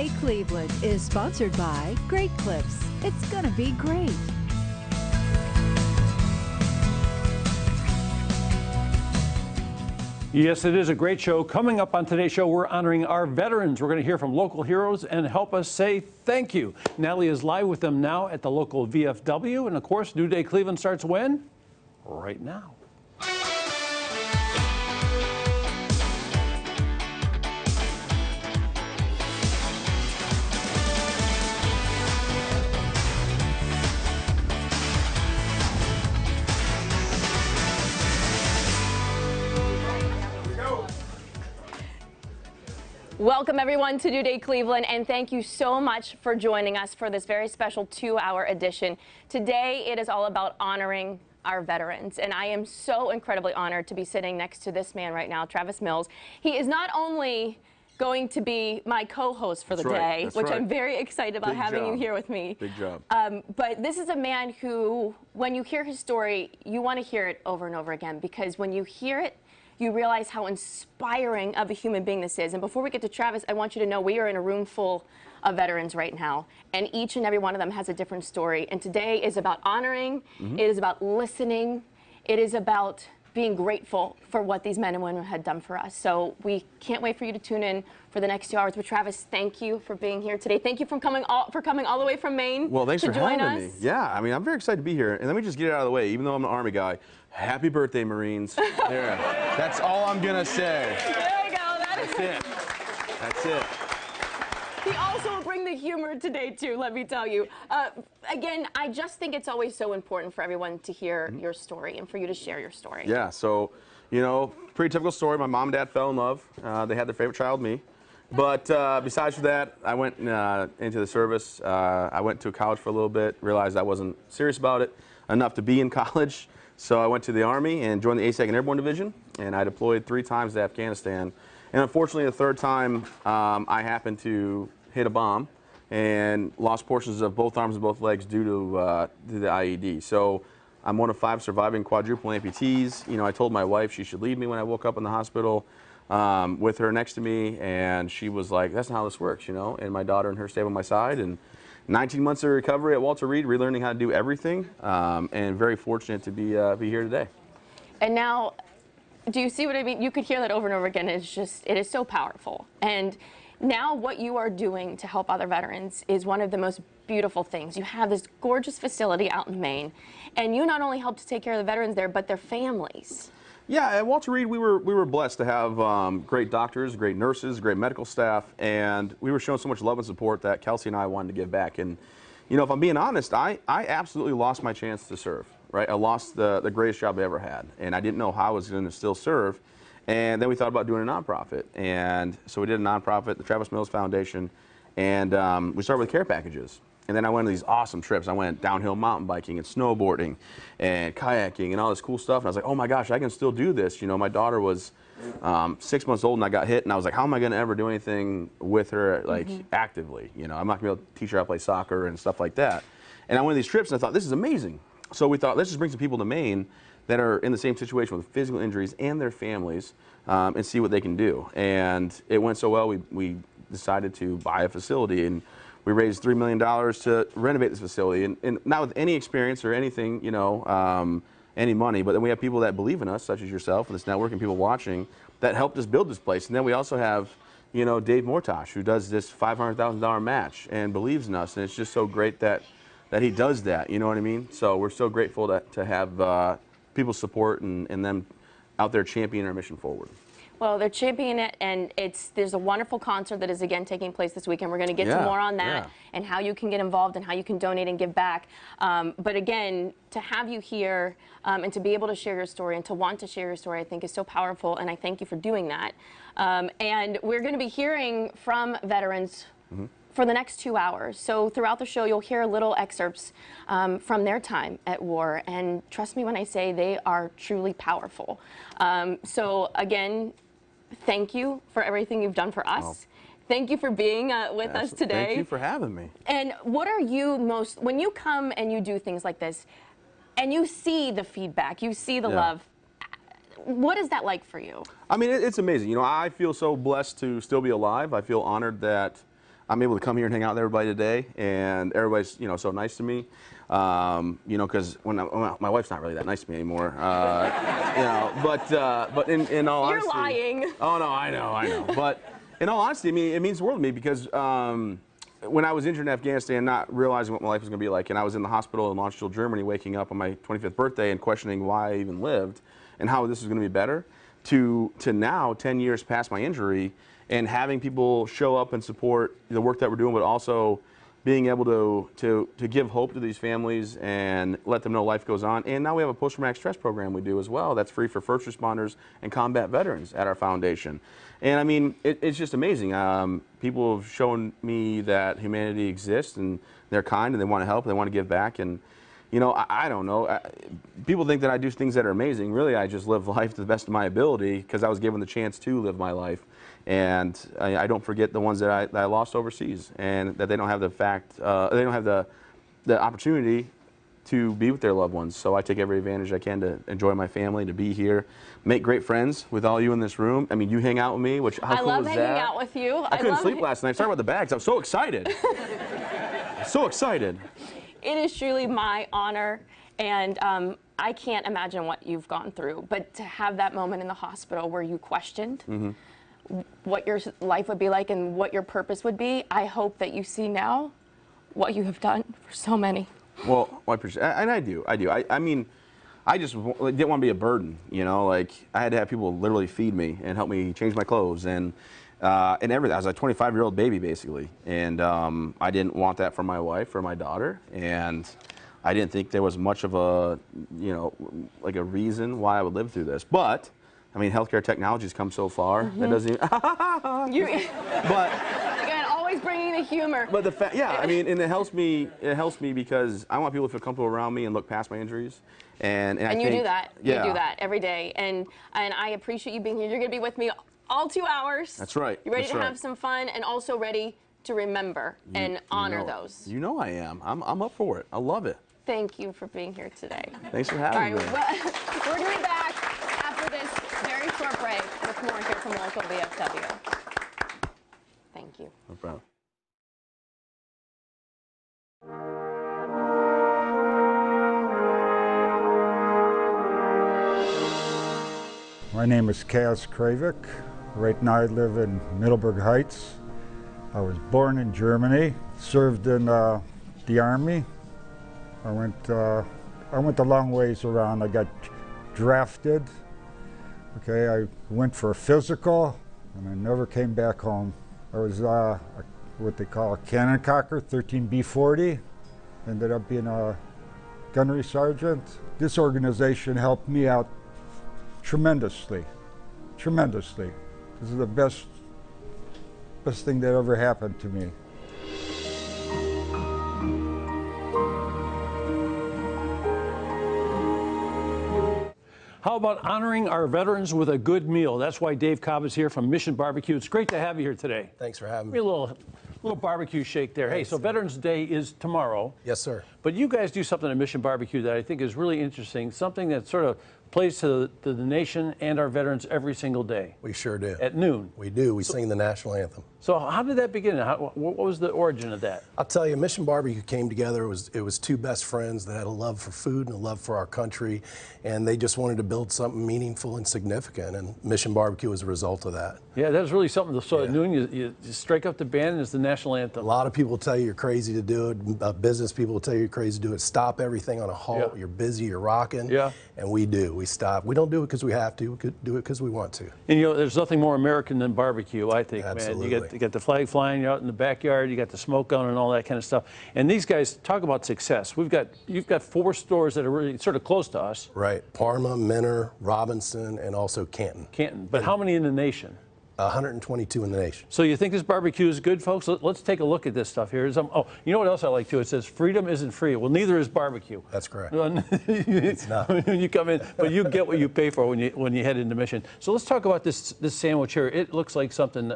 Day Cleveland is sponsored by Great Clips. It's gonna be great. Yes, it is a great show. Coming up on today's show, we're honoring our veterans. We're going to hear from local heroes and help us say thank you. Natalie is live with them now at the local VFW. And of course, New Day Cleveland starts when? Right now. Welcome everyone to New Day Cleveland, and thank you so much for joining us for this very special 2-hour edition. Today it is all about honoring our veterans, and I am so incredibly honored to be sitting next to this man right now, Travis Mills. He is not only going to be my co-host for the day, which I'm very excited about having you here with me. Big job. But this is a man who, when you hear his story, you want to hear it over and over again, because when you hear it, you realize how inspiring of a human being this is. And before we get to Travis, I want you to know we are in a room full of veterans right now, and each and every one of them has a different story. And today is about honoring, it is about listening, it is about being grateful for what these men and women had done for us. So we can't wait for you to tune in for the next 2 hours. But Travis, thank you for being here today. Thank you for coming all the way from Maine. Well, thanks to for join having us. me. Yeah, I mean, I'm very excited to be here. And let me just get it out of the way. Even though I'm an Army guy, happy birthday, Marines. There. That's all I'm going to say. There we go. That's it. That's it. He also will bring the humor today, too, let me tell you. Again, I just think it's always so important for everyone to hear your story and for you to share your story. Yeah, so, you know, pretty typical story. My mom and dad fell in love. They had their favorite child, me. But besides that, I went into the service. I went to college for a little bit, realized I wasn't serious about it enough to be in college. So I went to the Army and joined the 82nd Airborne Division, and I deployed 3 times to Afghanistan. And unfortunately, the 3rd time, I happened to hit a bomb and lost portions of both arms and both legs due to the IED. So I'm one of 5 surviving quadruple amputees. You know, I told my wife she should leave me when I woke up in the hospital with her next to me, and she was like, that's not how this works, you know. And my daughter and her stayed by my side, and 19 months of recovery at Walter Reed, relearning how to do everything, and very fortunate to be here today. And now, do you see what I mean? You could hear that over and over again. It's just, it is so powerful. And now what you are doing to help other veterans is one of the most beautiful things. You have this gorgeous facility out in Maine, and you not only help to take care of the veterans there, but their families. Yeah, at Walter Reed, we were blessed to have great doctors, great nurses, great medical staff, and we were shown so much love and support that Kelsey and I wanted to give back. And, you know, if I'm being honest, I absolutely lost my chance to serve, right? I lost the greatest job I ever had, and I didn't know how I was going to still serve. And then we thought about doing a nonprofit, and so we did a nonprofit, the Travis Mills Foundation, and we started with care packages. And then I went on these awesome trips. I went downhill mountain biking and snowboarding and kayaking and all this cool stuff. And I was like, oh my gosh, I can still do this. You know, my daughter was 6 months old and I got hit, and I was like, how am I going to ever do anything with her, like, actively? You know, I'm not going to be able to teach her how to play soccer and stuff like that. And I went on these trips and I thought, this is amazing. So we thought, let's just bring some people to Maine that are in the same situation with physical injuries and their families and see what they can do. And it went so well, we decided to buy a facility, and we raised $3 million to renovate this facility, and not with any experience or anything, you know, any money, but then we have people that believe in us, such as yourself and this network and people watching, that helped us build this place. And then we also have, you know, Dave Mortosh, who does this $500,000 match and believes in us, and it's just so great that he does that, you know what I mean? So we're so grateful to have people's support and them out there championing our mission forward. Well, they're championing it, and there's a wonderful concert that is again taking place this weekend. We're going to get to more on that and how you can get involved and how you can donate and give back. But again, to have you here and to be able to share your story and to want to share your story, I think is so powerful, and I thank you for doing that. And we're going to be hearing from veterans for the next 2 hours. So throughout the show, you'll hear little excerpts from their time at war. And trust me when I say they are truly powerful. So again, thank you for everything you've done for us. Oh. Thank you for being with us today. Thank you for having me. And what are you most, when you come and you do things like this, and you see the feedback, you see the love, what is that like for you? I mean, it's amazing. You know, I feel so blessed to still be alive. I feel honored that I'm able to come here and hang out with everybody today, and everybody's so nice to me. Because when my wife's not really that nice to me anymore. But in all honesty, you're lying. Oh no, I know. But in all honesty, I mean, it means the world to me because when I was injured in Afghanistan, not realizing what my life was going to be like, and I was in the hospital in Landstuhl, Germany, waking up on my 25th birthday and questioning why I even lived and how this was going to be better, to now, 10 years past my injury, and having people show up and support the work that we're doing, but also being able to give hope to these families and let them know life goes on. And now we have a post-traumatic stress program we do as well that's free for first responders and combat veterans at our foundation. And I mean, it's just amazing. People have shown me that humanity exists and they're kind and they want to help and they want to give back. And I don't know. People think that I do things that are amazing. Really, I just live life to the best of my ability because I was given the chance to live my life. And I don't forget the ones that I lost overseas, and that they don't have they don't have the opportunity to be with their loved ones. So I take every advantage I can to enjoy my family, to be here, make great friends with all you in this room. I mean, you hang out with me, which how cool is that? I love hanging out with you. I couldn't sleep last night. Sorry about the bags. I was so excited. So excited. It is truly my honor, and I can't imagine what you've gone through. But to have that moment in the hospital where you questioned what your life would be like and what your purpose would be, I hope that you see now what you have done for so many. Well, I appreciate it. And I do. I mean, I just didn't want to be a burden, like I had to have people literally feed me and help me change my clothes and everything. I was a 25-year-old baby, basically. And I didn't want that for my wife or my daughter. And I didn't think there was much of a, like a reason why I would live through this. But I mean, healthcare technology's come so far. That doesn't even. But again, always bringing the humor. But the fact, yeah, I mean, and it helps me. It helps me because I want people to feel comfortable around me and look past my injuries. And I you think, do that. Yeah. You do that every day. And I appreciate you being here. You're going to be with me all 2 hours. That's right. You're ready to have some fun and also ready to remember and honor those. You know I am. I'm up for it. I love it. Thank you for being here today. Thanks for having me. We're going to be back after this very short break with more here from local VFW. Thank you. No problem. My name is Kaz Kravik. Right now I live in Middleburg Heights. I was born in Germany, served in the Army. I went a long ways around. I got drafted. Okay, I went for a physical, and I never came back home. I was what they call a cannon cocker, 13B40. Ended up being a gunnery sergeant. This organization helped me out tremendously. This is the best thing that ever happened to me. How about honoring our veterans with a good meal? That's why Dave Cobb is here from Mission Barbecue. It's great to have you here today. Thanks for having Give me. me a little barbecue shake there. Hey, so Veterans Day is tomorrow. Yes, sir. But you guys do something at Mission Barbecue that I think is really interesting, something that sort of plays to the nation and our veterans every single day. We sure do. At noon. We do. We sing the national anthem. So how did that begin? What was the origin of that? I'll tell you, Mission Barbecue came together. It was two best friends that had a love for food and a love for our country, and they just wanted to build something meaningful and significant, and Mission Barbecue was a result of that. Yeah, that was really something. So at noon, you strike up the band and it's the national anthem. A lot of people tell you you're crazy to do it. Business people will tell you you're crazy to do it. Stop everything on a halt. Yeah. You're busy, you're rocking. Yeah. And we do. We stop. We don't do it because we have to. We could do it because we want to. And there's nothing more American than barbecue, I think, Absolutely. man. You got the flag flying, you're out in the backyard, you got the smoke going and all that kind of stuff. And these guys talk about success. You've got 4 stores that are really sort of close to us. Right. Parma, Mentor, Robinson, and also Canton. Canton. But how many in the nation? 122 in the nation. So you think this barbecue is good, folks? Let's take a look at this stuff here. Oh, you know what else I like too? It says freedom isn't free. Well, neither is barbecue. That's correct. It's not. When you come in, but you get what you pay for when you head into Mission. So let's talk about this sandwich here. It looks like something.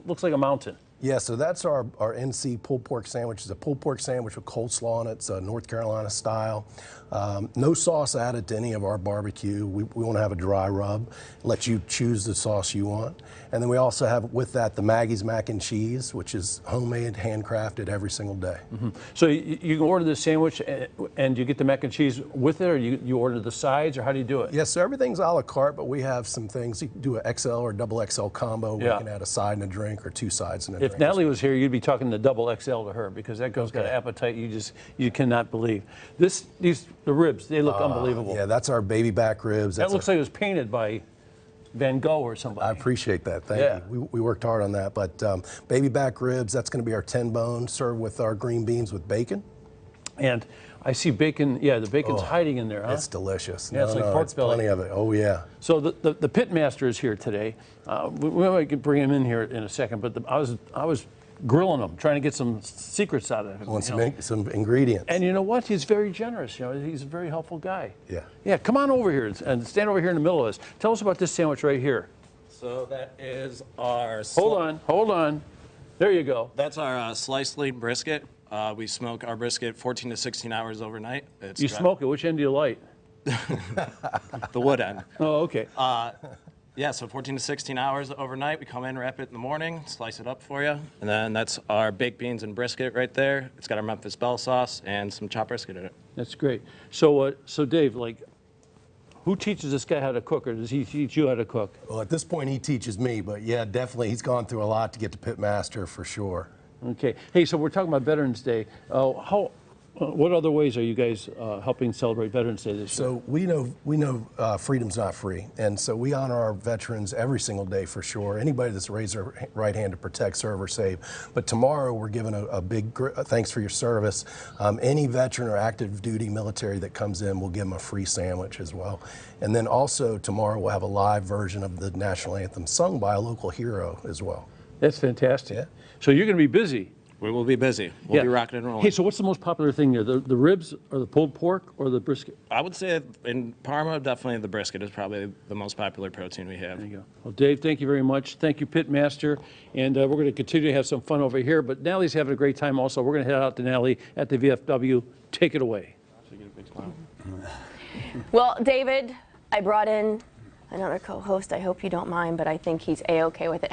Looks like a mountain. Yeah, so that's our NC pulled pork sandwich. It's a pulled pork sandwich with coleslaw on it. It's North Carolina style. No sauce added to any of our barbecue. We want to have a dry rub, let you choose the sauce you want. And then we also have with that the Maggie's mac and cheese, which is homemade, handcrafted every single day. So you can order this sandwich and you get the mac and cheese with it, or you order the sides, or how do you do it? Yes, so everything's a la carte, but we have some things. You can do an XL or double XL combo where you can add a side and a drink, or two sides and a drink. If Natalie was here, you'd be talking the double XL to her, because that girl's got an appetite you cannot believe. The ribs, they look unbelievable. Yeah, that's our baby back ribs. That looks like it was painted by Van Gogh or somebody. I appreciate that. Thank you. We worked hard on that. But baby back ribs, that's going to be our 10 bone, served with our green beans with bacon. And I see bacon. Yeah, the bacon's hiding in there, huh? It's delicious. Yeah, it's like pork belly. Plenty of it. Oh yeah. So the pit master is here today. We might bring him in here in a second. But I was grilling him, trying to get some secrets out of him. Want some ingredients. And you know what? He's very generous. You know, he's a very helpful guy. Yeah. Yeah. Come on over here and stand over here in the middle of us. Tell us about this sandwich right here. So that is our. Hold on. There you go. That's our sliced lean brisket. We smoke our brisket 14 to 16 hours overnight. You smoke it. Which end do you light? The wood end. Oh, okay. Yeah, so 14 to 16 hours overnight. We come in, wrap it in the morning, slice it up for you. And then that's our baked beans and brisket right there. It's got our Memphis Belle sauce and some chopped brisket in it. That's great. So, so Dave, like, who teaches this guy how to cook, or does he teach you how to cook? Well, at this point, he teaches me, but yeah, definitely, he's gone through a lot to get to pit master for sure. Okay. Hey, so we're talking about Veterans Day. What other ways are you guys helping celebrate Veterans Day this year? So we know freedom's not free, and so we honor our veterans every single day for sure. Anybody that's raised their right hand to protect, serve, or save. But tomorrow we're giving a big thanks for your service. Any veteran or active duty military that comes in, we'll give them a free sandwich as well. And then also tomorrow we'll have a live version of the national anthem sung by a local hero as well. That's fantastic. Yeah. So you're going to be busy. We will be busy. We'll be rocking and rolling. Hey, so what's the most popular thing here? The ribs, or the pulled pork, or the brisket? I would say in Parma, definitely the brisket is probably the most popular protein we have. There you go. Well, Dave, thank you very much. Thank you, Pit Master. And we're going to continue to have some fun over here. But Natalie's having a great time also. We're going to head out to Natalie at the VFW. Take it away. So you get a big smile. Well, David, I brought in another co-host. I hope you don't mind, but I think he's A-okay with it.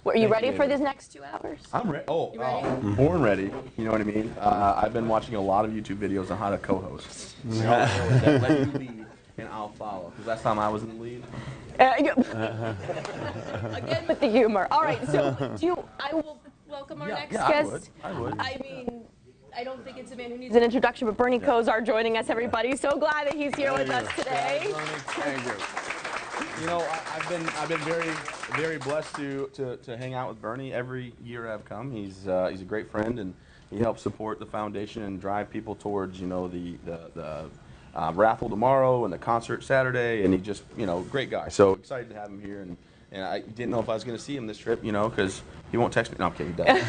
Were you ready for these next 2 hours? I'm ready. You ready? Born ready. You know what I mean? I've been watching a lot of YouTube videos on how to co-host. Let you lead and I'll follow. Because last time I was in the lead. Again with the humor. All right, so I will welcome our next guest. I would. I mean, I don't think it's a man who needs an introduction, but Bernie Kosar joining us, everybody. So glad that he's here with us today. Thank you. You know, I've been very blessed to hang out with Bernie every year I've come. He's a great friend, and he helps support the foundation and drive people towards, you know, the raffle tomorrow and the concert Saturday, and he just, you know, great guy. So excited to have him here, and I didn't know if I was going to see him this trip, you know, because he won't text me. No, I'm kidding, he does.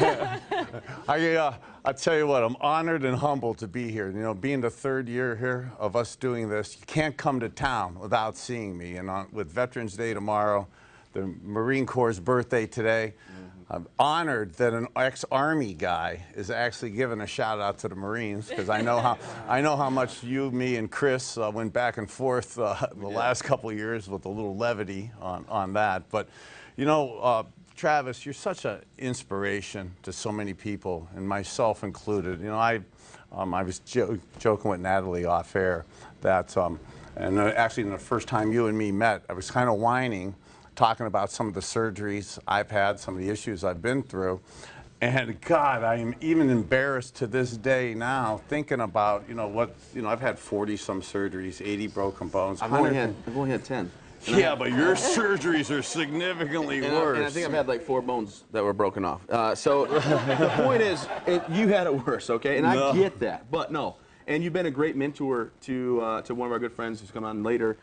I tell you what, I'm honored and humbled to be here. You know, being the third year here of us doing this, you can't come to town without seeing me. And with Veterans Day tomorrow, the Marine Corps' birthday today, I'm honored that an ex-Army guy is actually giving a shout out to the Marines, because I know how much you, me, and Chris went back and forth the last couple of years with a little levity on that. But, you know, Travis, you're such an inspiration to so many people, and myself included. You know, I was joking with Natalie off air that, and actually in the first time you and me met, I was kind of whining, talking about some of the surgeries I've had, some of the issues I've been through. And God, I am even embarrassed to this day now thinking about, you know, I've had 40-some surgeries, 80 broken bones. I've only had 10. Yeah, but your surgeries are significantly worse. And I think I've had like 4 bones that were broken off. So the point is, you had it worse, okay? And I get that, but no. And you've been a great mentor to one of our good friends who's coming on later,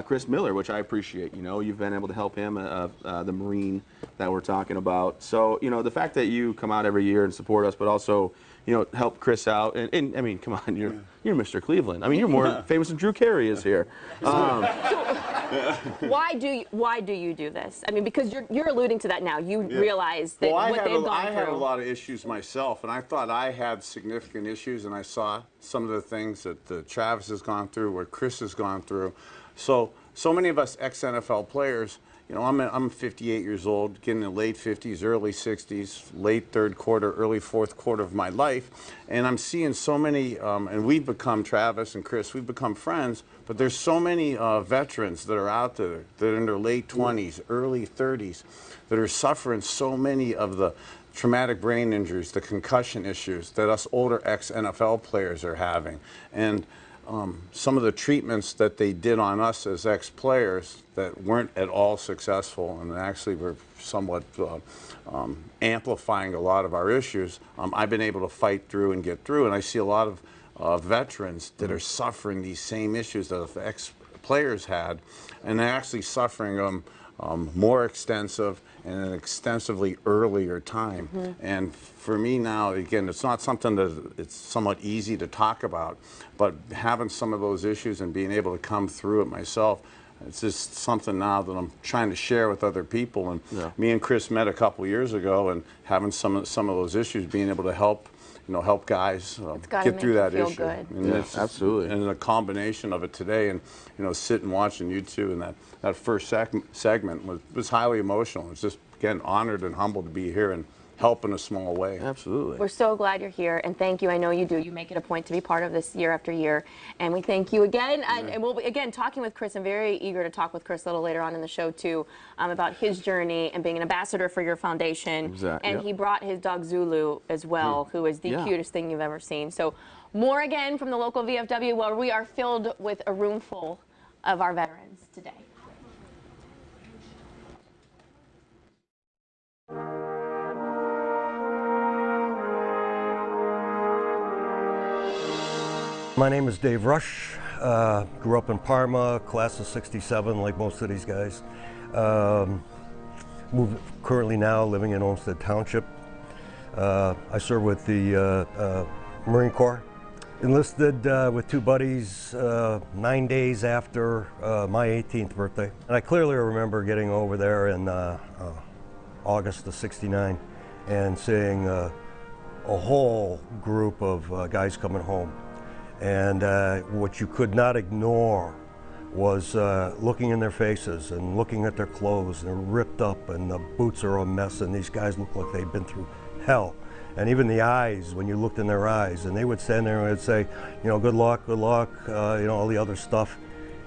Chris Miller, which I appreciate. You know, you've been able to help him, the Marine that we're talking about. So, you know, the fact that you come out every year and support us, but also, you know, help Chris out. And I mean, come on, you're Mr. Cleveland. I mean, you're more famous than Drew Carey is here. Why do you do this? I mean, because you're alluding to that now. You realize that what they've gone through. I have a lot of issues myself, and I thought I had significant issues, and I saw some of the things that Travis has gone through, what Chris has gone through. So many of us ex-NFL players, you know, I'm 58 years old, getting in the late 50s, early 60s, late third quarter, early fourth quarter of my life, and I'm seeing so many, and we've become, Travis and Chris, we've become friends, but there's so many veterans that are out there that are in their late 20s, early 30s, that are suffering so many of the traumatic brain injuries, the concussion issues that us older ex-NFL players are having. And some of the treatments that they did on us as ex-players that weren't at all successful and actually were somewhat amplifying a lot of our issues, I've been able to fight through and get through. And I see a lot of veterans that are suffering these same issues that ex-players had, and they're actually suffering them more extensive and an extensively earlier time. And for me now, again, it's not something that it's somewhat easy to talk about, but having some of those issues and being able to come through it myself, it's just something now that I'm trying to share with other people. And me and Chris met a couple years ago, and having some of those issues, being able to help, you know, help guys get through that issue. Good. And absolutely. And the combination of it today, and you know, sitting watching you two, and that first segment was highly emotional. It's just, again, honored and humbled to be here and help in a small way. Absolutely. We're so glad you're here, and thank you. I know you do. You make it a point to be part of this year after year, and we thank you again. And we'll be, again, talking with Chris. I'm very eager to talk with Chris a little later on in the show, too, about his journey and being an ambassador for your foundation. Exactly. And he brought his dog Zulu as well, who is the cutest thing you've ever seen. So more again from the local VFW, where we are filled with a room full of our veterans today. My name is Dave Rush. Grew up in Parma, class of '67, like most of these guys. Currently now living in Olmsted Township. I serve with the Marine Corps. Enlisted with two buddies 9 days after my 18th birthday. And I clearly remember getting over there in August of '69 and seeing a whole group of guys coming home. And what you could not ignore was looking in their faces and looking at their clothes. They're ripped up and the boots are a mess, and these guys look like they've been through hell. And even the eyes, when you looked in their eyes, and they would stand there and would say, you know, good luck, you know, all the other stuff.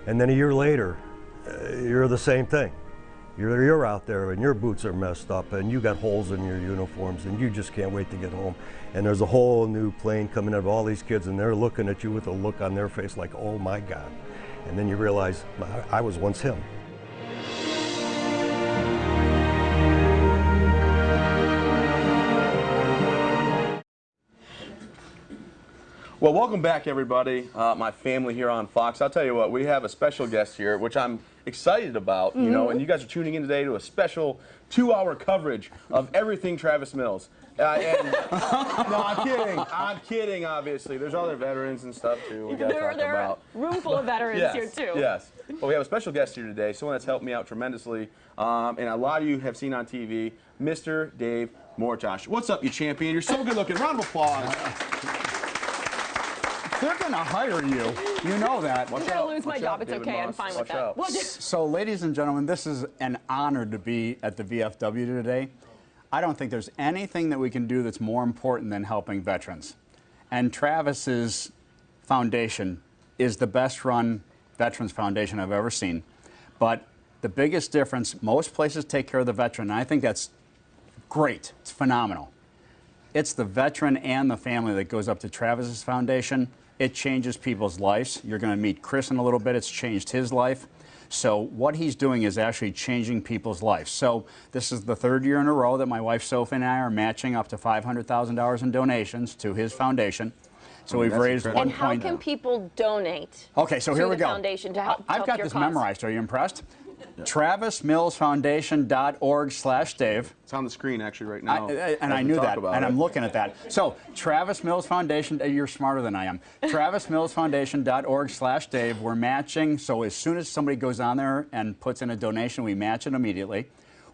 And then a year later, you're the same thing. You're out there and your boots are messed up and you got holes in your uniforms and you just can't wait to get home. And there's a whole new plane coming out of all these kids, and they're looking at you with a look on their face like, oh my God. And then you realize, I was once him. Well, welcome back, everybody. My family here on Fox. I'll tell you what, we have a special guest here, which I'm excited about, you know, and you guys are tuning in today to a special 2-hour coverage of everything Travis Mills. No, I'm kidding, obviously. There's other veterans and stuff, too, we got to talk about. There are a room full of veterans here, too. Yes. Well, we have a special guest here today, someone that's helped me out tremendously, and a lot of you have seen on TV, Mr. Dave Mortosh. What's up, you champion? You're so good looking. Round of applause. They're going to hire you. You know that. I'm going to lose my job. It's okay. I'm fine with that. So, ladies and gentlemen, this is an honor to be at the VFW today. I don't think there's anything that we can do that's more important than helping veterans. And Travis's foundation is the best run veterans foundation I've ever seen. But the biggest difference, most places take care of the veteran, and I think that's great. It's phenomenal. It's the veteran and the family that goes up to Travis's foundation. It changes people's lives. You're going to meet Chris in a little bit. It's changed his life. So what he's doing is actually changing people's lives. So this is the 3rd year in a row that my wife Sophie and I are matching up to $500,000 in donations to his foundation. So we've raised And how can people donate? Okay, so here we go. Foundation to help I've got your this cause. memorized. Are you impressed? TravisMillsFoundation.org/Dave. It's on the screen actually right now. I knew that, and I'm looking at that. So, Travis Mills Foundation, you're smarter than I am. TravisMillsFoundation.org/Dave. We're matching, so as soon as somebody goes on there and puts in a donation, we match it immediately.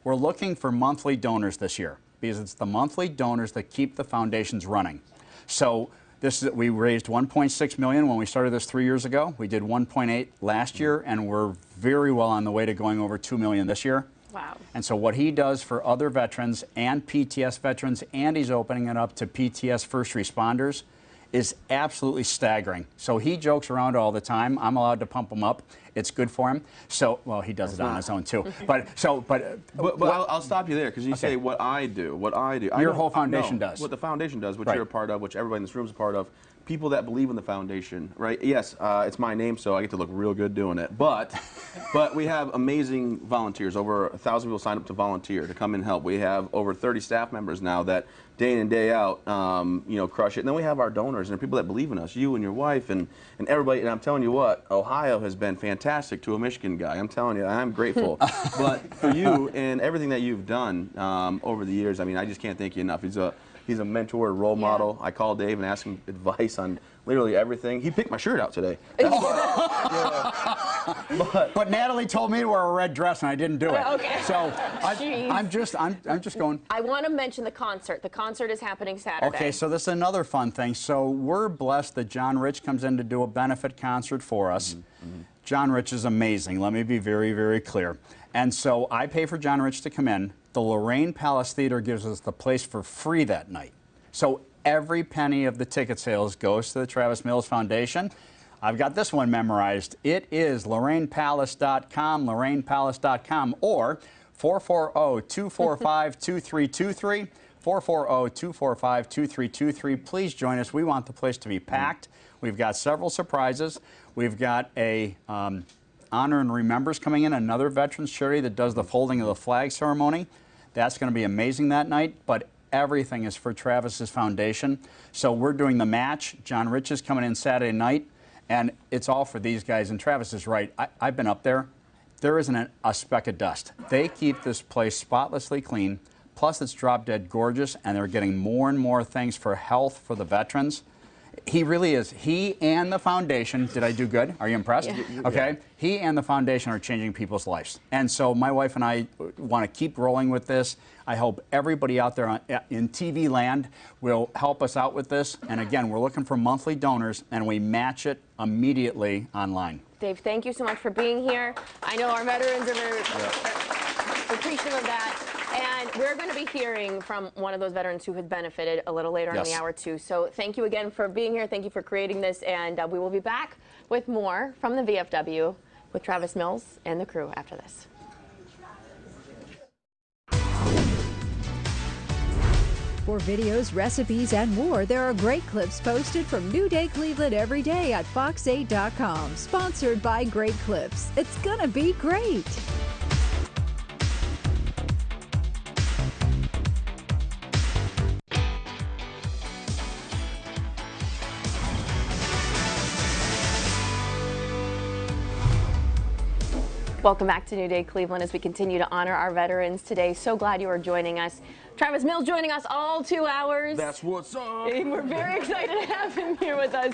We're looking for monthly donors this year because it's the monthly donors that keep the foundations running. So, we raised $1.6 million when we started this 3 years ago. We did $1.8 last year, and we're very well on the way to going over $2 million this year. Wow. And so what he does for other veterans and PTS veterans, and he's opening it up to PTS first responders, is absolutely staggering. So he jokes around all the time. I'm allowed to pump him up. It's good for him. So, well, he does it on his own too. But I'll stop you there because you say what I do. What I do. Your whole foundation does. What the foundation does, which Right. you're a part of, which everybody in this room is a part of. People that believe in the foundation, right? Yes, it's my name, so I get to look real good doing it. But we have amazing volunteers. Over 1,000 people sign up to volunteer to come and help. We have over 30 staff members now that day in and day out, crush it. And then we have our donors and the people that believe in us, you and your wife and everybody. And I'm telling you what, Ohio has been fantastic to a Michigan guy. I'm telling you, I'm grateful. But for you and everything that you've done over the years, I mean, I just can't thank you enough. He's a mentor, a role model. I call Dave and ask him advice on literally everything. He picked my shirt out today. But Natalie told me to wear a red dress, and I didn't do it. Okay. So I'm just going. I want to mention the concert. The concert is happening Saturday. Okay, so this is another fun thing. So we're blessed that John Rich comes in to do a benefit concert for us. John Rich is amazing. Let me be very, very clear. And so I pay for John Rich to come in. The Lorraine Palace Theater gives us the place for free that night. So every penny of the ticket sales goes to the Travis Mills Foundation. I've got this one memorized. It is LorrainePalace.com, LorrainePalace.com, or 440-245-2323, 440-245-2323. Please join us. We want the place to be packed. We've got several surprises. We've got a Honor and Remembers coming in, another veterans charity that does the folding of the flag ceremony. That's going to be amazing that night, but everything is for Travis's foundation. So we're doing the match. John Rich is coming in Saturday night, and it's all for these guys. And Travis is right. I've been up there. There isn't a speck of dust. They keep this place spotlessly clean, plus it's drop dead gorgeous, and they're getting more and more things for health for the veterans. He really is. He and the foundation, did I do good? Are you impressed? Yeah. Okay. He and the foundation are changing people's lives. And so my wife and I want to keep rolling with this. I hope everybody out there in TV land will help us out with this. And again, we're looking for monthly donors, and we match it immediately online. Dave, thank you so much for being here. I know our veterans are very appreciative of that. And we're going to be hearing from one of those veterans who has benefited a little later in the hour, too. So thank you again for being here. Thank you for creating this. And we will be back with more from the VFW with Travis Mills and the crew after this. For videos, recipes, and more, there are great clips posted from New Day Cleveland every day at Fox8.com. Sponsored by Great Clips. It's gonna be great. Welcome back to New Day Cleveland as we continue to honor our veterans today. So glad you are joining us. Travis Mills joining us all 2 hours. That's what's up. And we're very excited to have him here with us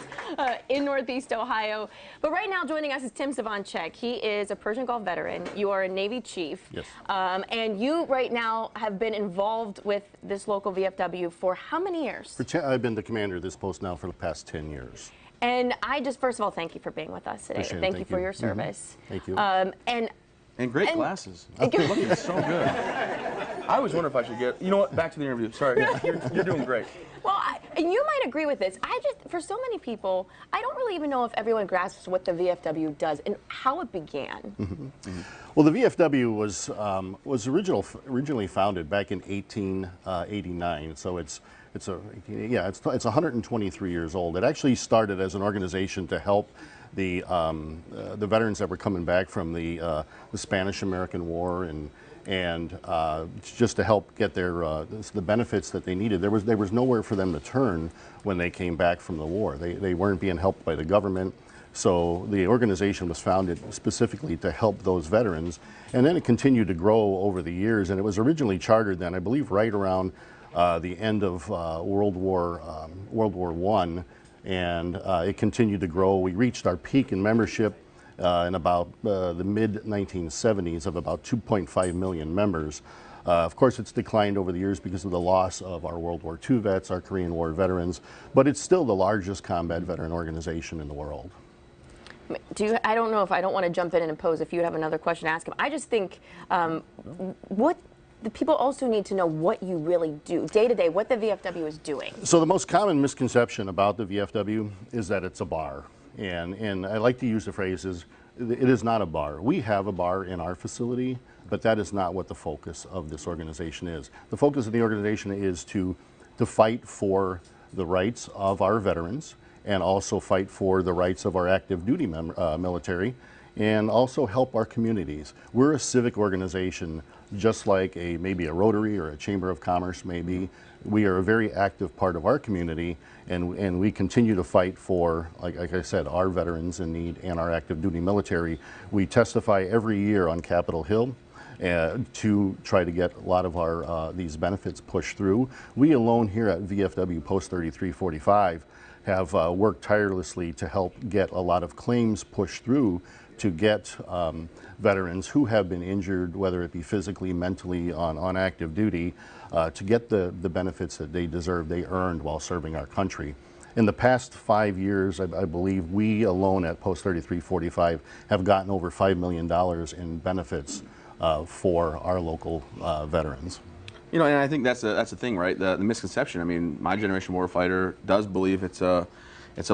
in Northeast Ohio. But right now joining us is Tim Savanchek. He is a Persian Gulf veteran. You are a Navy chief. Yes. And you right now have been involved with this local VFW for how many years? I've been the commander of this post now for the past 10 years. And I just, first of all, thank you for being with us today. Thank you for your service. Thank you. And great glasses. Looking so good. I always wonder if I should get, you know what, back to the interview. Sorry, you're doing great. Well, and you might agree with this. For so many people, I don't really even know if everyone grasps what the VFW does and how it began. Well, the VFW was originally founded back in 1889. So it's 123 years old. It actually started as an organization to help the veterans that were coming back from the Spanish-American War and just to help get the benefits that they needed. There was nowhere for them to turn when they came back from the war. They weren't being helped by the government. So the organization was founded specifically to help those veterans, and then it continued to grow over the years. And it was originally chartered then, I believe, right around the end of World War I, and it continued to grow. We reached our peak in membership in about the mid-1970s of about 2.5 million members. Of course, it's declined over the years because of the loss of our World War II vets, our Korean War veterans, but it's still the largest combat veteran organization in the world. I don't know if I don't want to jump in and impose if you have another question to ask him. I just think what the people also need to know what you really do day to day, what the VFW is doing. So the most common misconception about the VFW is that it's a bar. And I like to use the phrase is, it is not a bar. We have a bar in our facility, but that is not what the focus of this organization is. The focus of the organization is to fight for the rights of our veterans and also fight for the rights of our active duty military and also help our communities. We're a civic organization, just like maybe a Rotary or a Chamber of Commerce maybe. We are a very active part of our community, and we continue to fight for, like I said, our veterans in need and our active duty military. We testify every year on Capitol Hill to try to get a lot of our these benefits pushed through. We alone here at VFW Post 3345 have worked tirelessly to help get a lot of claims pushed through to get veterans who have been injured, whether it be physically, mentally, on active duty, to get the benefits that they deserve, they earned while serving our country. In the past 5 years, I believe we alone at Post 3345 have gotten over $5 million in benefits for our local veterans. You know, and I think that's the thing, right? The misconception. I mean, my generation warfighter does believe it's a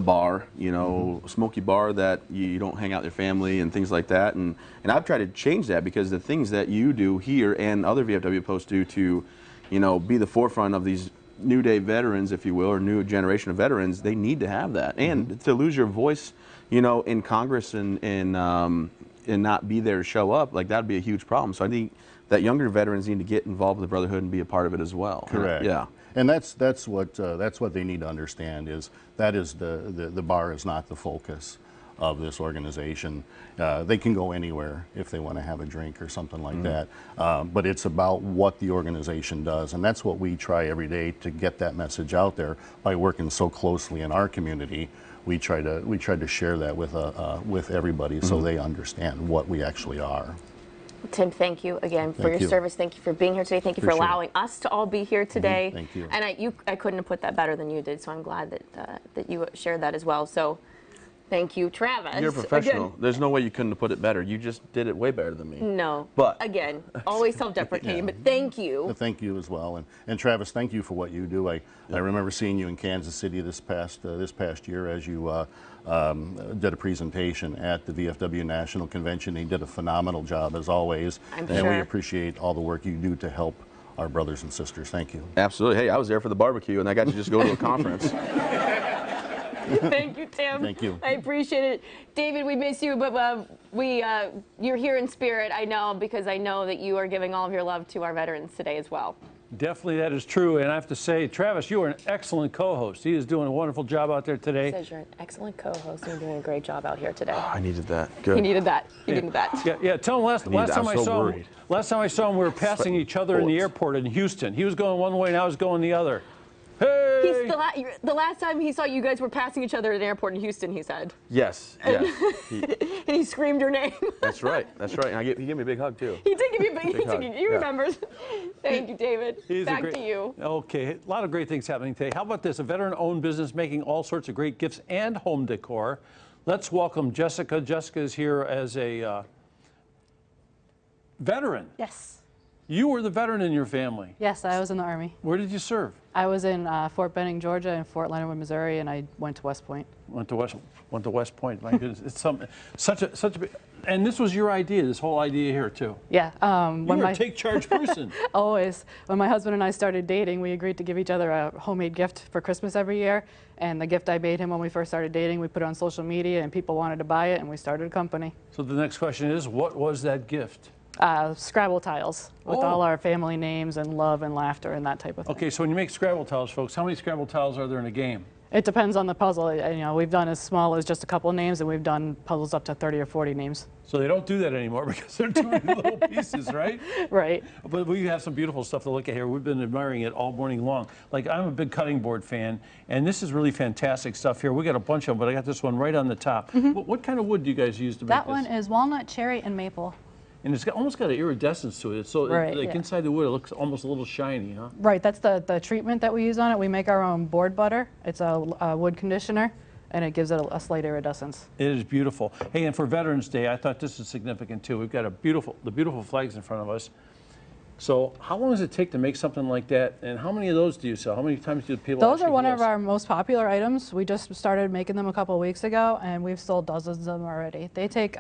bar, you know, smoky bar that you don't hang out with your family and things like that. And I've tried to change that because the things that you do here and other VFW posts do to, you know, be the forefront of these new day veterans, if you will, or new generation of veterans, they need to have that. And to lose your voice, you know, in Congress and not be there to show up, like that'd be a huge problem. So I think that younger veterans need to get involved with the Brotherhood and be a part of it as well. Correct. Yeah. And that's what they need to understand is that is the bar is not the focus of this organization. They can go anywhere if they want to have a drink or something like that, but it's about what the organization does, and that's what we try every day to get that message out there by working so closely in our community. We try to share that with everybody so they understand what we actually are. Tim, thank you again for your service. Thank you for being here today. Thank you for allowing us to all be here today. Thank you. And I couldn't have put that better than you did, so I'm glad that you shared that as well. So thank you, Travis. You're a professional. Again, there's no way you couldn't have put it better. You just did it way better than me. No. But again, always self-deprecating, but thank you. Well, thank you as well. And Travis, thank you for what you do. I remember seeing you in Kansas City this past year as you did a presentation at the VFW National Convention. He did a phenomenal job as always. I'm and sure. We appreciate all the work you do to help our brothers and sisters. Thank you. Absolutely. Hey, I was there for the barbecue and I got to just go to a conference. Thank you, Tim. Thank you. I appreciate it. David, we miss you, but you're here in spirit, I know, because I know that you are giving all of your love to our veterans today as well. Definitely that is true, and I have to say, Travis, you are an excellent co-host. He is doing a wonderful job out there today. He says you're an excellent co-host and you're doing a great job out here today. I needed that. Good. He needed that. He needed that. Yeah. Tell him last time I saw him, we were passing each other in the airport in Houston. He was going one way and I was going the other. Hey! The last time he saw you guys were passing each other at an airport in Houston, he said. Yes. Yeah. And he screamed your name. That's right. That's right. And he gave me a big hug too. He did give you a big hug. He remembers. Thank you, David. Back to you. Okay. A lot of great things happening today. How about this? A veteran-owned business making all sorts of great gifts and home decor. Let's welcome Jessica. Jessica is here as a veteran. Yes. You were the veteran in your family. Yes, I was in the Army. Where did you serve? I was in Fort Benning, Georgia, and Fort Leonard Wood, Missouri, and I went to West Point. Went to West Point. My goodness, it's such a big, and this was your idea. This whole idea here too. Yeah. You're a take charge person. Always. When my husband and I started dating, we agreed to give each other a homemade gift for Christmas every year. And the gift I made him when we first started dating, we put it on social media, and people wanted to buy it, and we started a company. So the next question is, what was that gift? Scrabble tiles with all our family names and love and laughter and that type of thing. Okay, so when you make Scrabble tiles, folks, how many Scrabble tiles are there in a game? It depends on the puzzle. You know, we've done as small as just a couple of names, and we've done puzzles up to 30 or 40 names. So they don't do that anymore because they're too many little pieces, right? Right. But we have some beautiful stuff to look at here. We've been admiring it all morning long. Like, I'm a big cutting board fan, and this is really fantastic stuff here. We got a bunch of them, but I got this one right on the top. What kind of wood do you guys use to make That this? one is walnut, cherry, and maple. And it's almost got an iridescence to it. So Right, like yeah. inside the wood, it looks almost a little shiny, huh? Right, that's the treatment that we use on it. We make our own board butter. It's a wood conditioner, and it gives it a slight iridescence. It is beautiful. Hey, and for Veterans Day, I thought this is significant too. We've got the beautiful flags in front of us. So how long does it take to make something like that? And how many of those do you sell? How many times do people Those actually are one do of our most popular items. We just started making them a couple of weeks ago, and we've sold dozens of them already. They take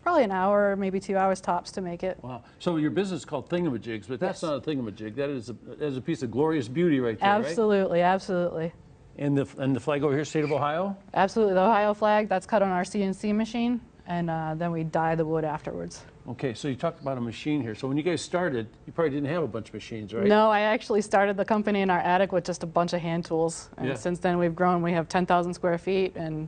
probably an hour, maybe 2 hours tops to make it. Wow. So your business is called Thingamajigs, but that's not a thingamajig. That is a piece of glorious beauty right there, Absolutely, right? absolutely. And the flag over here, State of Ohio? Absolutely. The Ohio flag, that's cut on our CNC machine, and then we dye the wood afterwards. Okay, so you talked about a machine here. So when you guys started, you probably didn't have a bunch of machines, right? No, I actually started the company in our attic with just a bunch of hand tools. And since then we've grown. We have 10,000 square feet and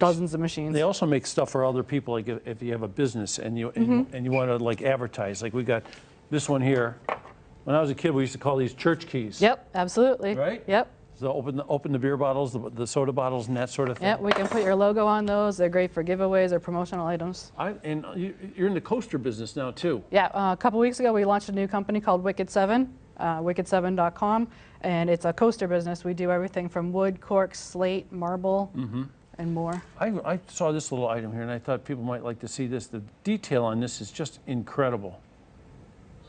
dozens of machines. They also make stuff for other people, like if you have a business and you and you want to like advertise. Like we got this one here. When I was a kid, we used to call these church keys. Yep, absolutely. Right? Yep. So open the beer bottles, the soda bottles, and that sort of thing. Yep, we can put your logo on those. They're great for giveaways or promotional items. And you're in the coaster business now too. Yeah, a couple weeks ago we launched a new company called Wicked 7, wicked7.com, and it's a coaster business. We do everything from wood, cork, slate, marble, and more. I saw this little item here, and I thought people might like to see this. The detail on this is just incredible.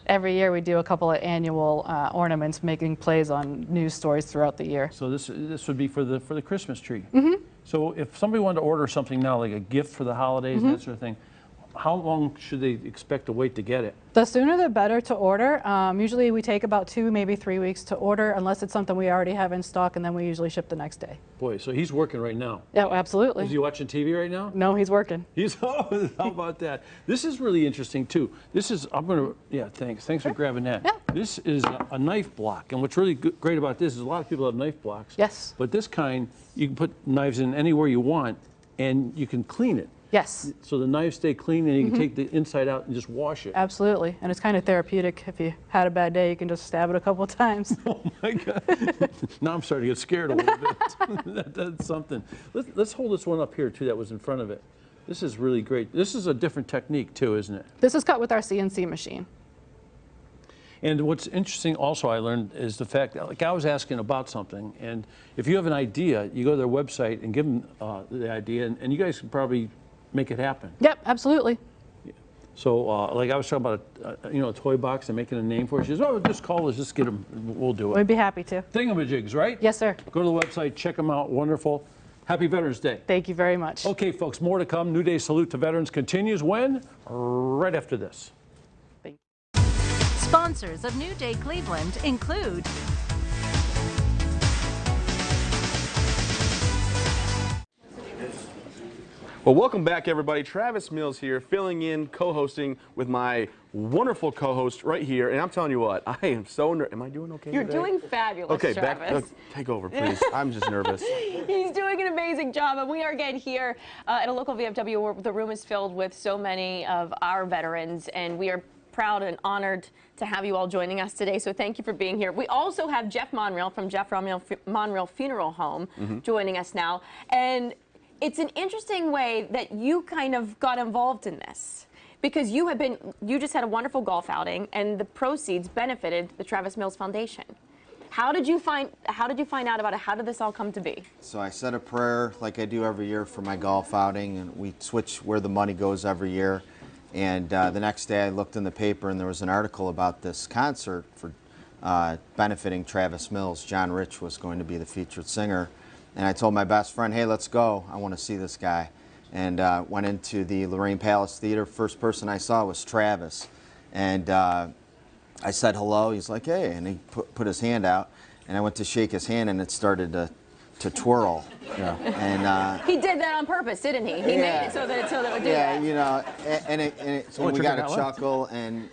Every year we do a couple of annual ornaments making plays on news stories throughout the year. So this would be for the Christmas tree. So if somebody wanted to order something now, like a gift for the holidays and that sort of thing, how long should they expect to wait to get it? The sooner the better to order. Usually we take about 2, maybe 3 weeks to order, unless it's something we already have in stock, and then we usually ship the next day. Boy, so he's working right now. Yeah, absolutely. Is he watching TV right now? No, he's working. He's, how about that? This is really interesting too. This is, thanks for grabbing that. Yeah. This is a knife block, and what's really great about this is a lot of people have knife blocks. Yes. But this kind, you can put knives in anywhere you want, and you can clean it. Yes. So the knives stay clean, and you can take the inside out and just wash it. Absolutely, and it's kind of therapeutic. If you had a bad day, you can just stab it a couple of times. Oh my God! Now I'm starting to get scared a little bit. That's something. Let's hold this one up here too. That was in front of it. This is really great. This is a different technique too, isn't it? This is cut with our CNC machine. And what's interesting also I learned is the fact that, like, I was asking about something, and if you have an idea, you go to their website and give them the idea, and you guys can probably make it happen. Yep, absolutely. So, like I was talking about, a toy box and making a name for it. She says, "Oh, just call us, just get them. We'll do it." We'd be happy to. Thingamajigs, right? Yes, sir. Go to the website, check them out. Wonderful. Happy Veterans Day. Thank you very much. Okay, folks, more to come. New Day Salute to Veterans continues when? Right after this. Thank you. Sponsors of New Day Cleveland include Well, welcome back, everybody. Travis Mills here, filling in, co-hosting with my wonderful co-host right here. And I'm telling you what, I am so nervous. Am I doing okay You're today? doing fabulous, Okay, Travis. take over, please. I'm just nervous. He's doing an amazing job, and we are again here at a local VFW where the room is filled with so many of our veterans, and we are proud and honored to have you all joining us today, so thank you for being here. We also have Jeff Monreal from Jeff Monreal Funeral Home joining us now, and it's an interesting way that you kind of got involved in this, because you just had a wonderful golf outing, and the proceeds benefited the Travis Mills Foundation. How did you find out about it? How did this all come to be? So I said a prayer like I do every year for my golf outing, and we switch where the money goes every year. And the next day I looked in the paper, and there was an article about this concert for benefiting Travis Mills. John Rich was going to be the featured singer. And I told my best friend, hey, let's go. I want to see this guy. And went into the Lorraine Palace Theater. First person I saw was Travis. And I said hello. He's like, hey. And he put his hand out. And I went to shake his hand, and it started to twirl. Yeah. And he did that on purpose, didn't he? He made it so that it would do that. Yeah, and we got a chuckle, and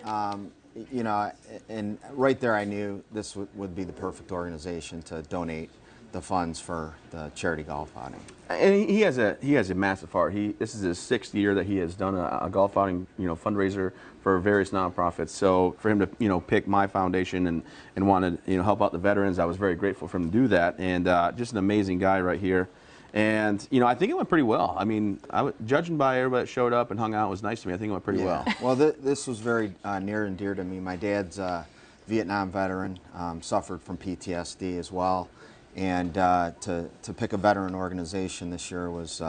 and right there I knew this would be the perfect organization to donate the funds for the charity golf outing. And he has a massive heart. This is his 6th year that he has done a golf outing, fundraiser for various nonprofits. So for him to pick my foundation and want to help out the veterans, I was very grateful for him to do that. And just an amazing guy right here. And I think it went pretty well. I mean, judging by everybody that showed up and hung out, was nice to me. I think it went pretty well. Well, this was very near and dear to me. My dad's a Vietnam veteran, suffered from PTSD as well. And to pick a veteran organization this year was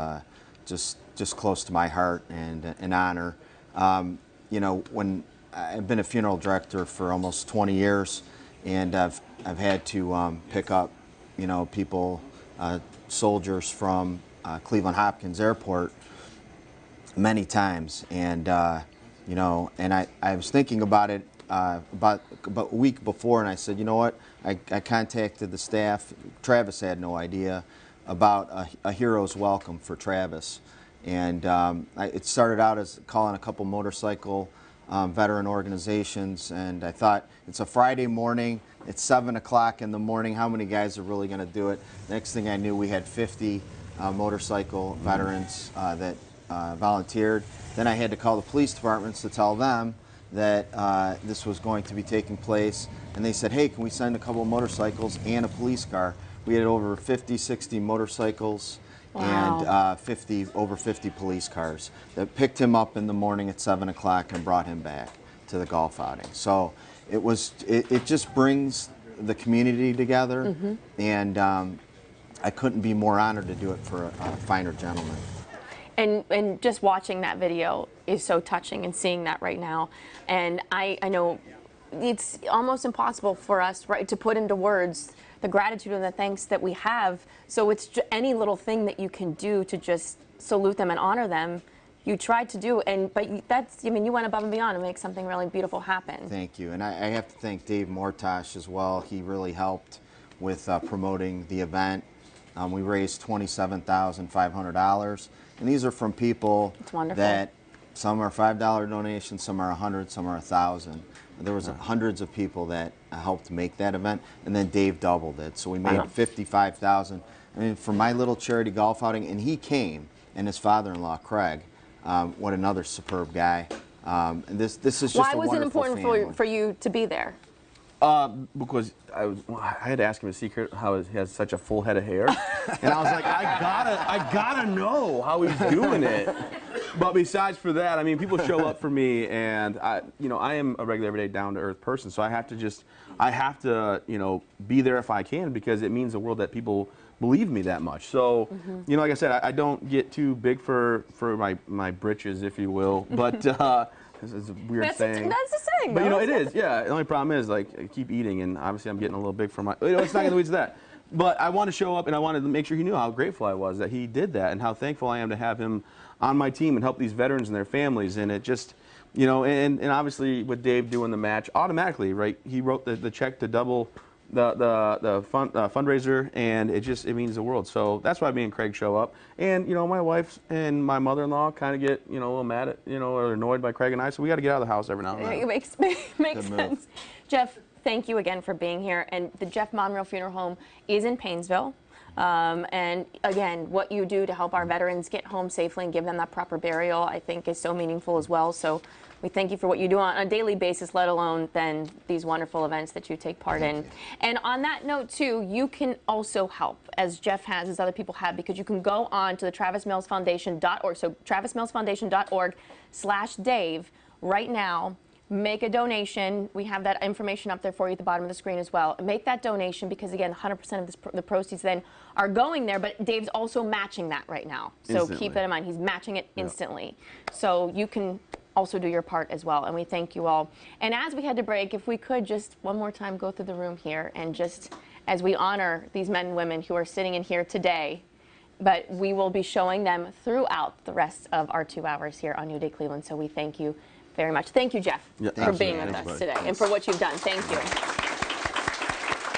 just close to my heart and an honor. When I've been a funeral director for almost 20 years, and I've had to pick up, people, soldiers from Cleveland Hopkins Airport many times, and and I was thinking about it about a week before, and I said, you know what? I contacted the staff. Travis had no idea about a hero's welcome for Travis. And it started out as calling a couple motorcycle veteran organizations, and I thought, it's a Friday morning, it's 7 o'clock in the morning, how many guys are really going to do it? Next thing I knew, we had 50 motorcycle veterans that volunteered. Then I had to call the police departments to tell them that this was going to be taking place, and they said, hey, can we send a couple of motorcycles and a police car? We had over 50, 60 motorcycles. Wow. And over 50 police cars that picked him up in the morning at 7 o'clock and brought him back to the golf outing. So it just brings the community together, and I couldn't be more honored to do it for a finer gentleman. And just watching that video is so touching, and seeing that right now. And I know it's almost impossible for us, right, to put into words the gratitude and the thanks that we have. So it's any little thing that you can do to just salute them and honor them, you tried to do. But that's, I mean, you went above and beyond to make something really beautiful happen. Thank you. And I have to thank Dave Mortosh as well. He really helped with promoting the event. We raised $27,500. And these are from people that some are $5 donations, some are 100, some are 1,000. There was hundreds of people that helped make that event, and then Dave doubled it. So we made $55,000. I mean, for my little charity golf outing, and he came, and his father-in-law, Craig, what another superb guy. And this is just Why a was it wonderful important for you to be there? Because I had to ask him a secret how he has such a full head of hair, and I was like, I gotta know how he's doing it. But besides for that, I mean, people show up for me, and I am a regular, everyday, down-to-earth person, so I have to be there if I can, because it means the world that people believe me that much. So, like I said, I don't get too big for my britches, if you will, but. It's a weird saying. That's a saying, but it is. Yeah. The only problem is, like, I keep eating, and obviously I'm getting a little big for my. It's not in the weeds of that. But I want to show up, and I wanted to make sure he knew how grateful I was that he did that, and how thankful I am to have him on my team and help these veterans and their families. And it just, and obviously with Dave doing the match, automatically, right? He wrote the check to double the fundraiser, and it means the world. So that's why me and Craig show up. And my wife and my mother-in-law kind of get a little mad at or annoyed by Craig and I. So we got to get out of the house every now and then. It makes sense. Jeff, thank you again for being here. And the Jeff Monreal Funeral Home is in Paynesville. And again, what you do to help our veterans get home safely and give them that proper burial, I think, is so meaningful as well. So we thank you for what you do on a daily basis, let alone then these wonderful events that you take part in. And on that note, too, you can also help, as Jeff has, as other people have, because you can go on to the TravisMillsFoundation.org. So TravisMillsFoundation.org/Dave right now. Make a donation. We have that information up there for you at the bottom of the screen as well. Make that donation, because, again, 100% of the proceeds then are going there, but Dave's also matching that right now. So instantly. Keep that in mind. He's matching it instantly. Yep. So you can also do your part as well, and we thank you all. And as we had to break, if we could just one more time go through the room here, and just as we honor these men and women who are sitting in here today, but we will be showing them throughout the rest of our 2 hours here on New Day Cleveland. So we thank you very much. Thank you, Jeff, for being with us today and for what you've done. Thank you.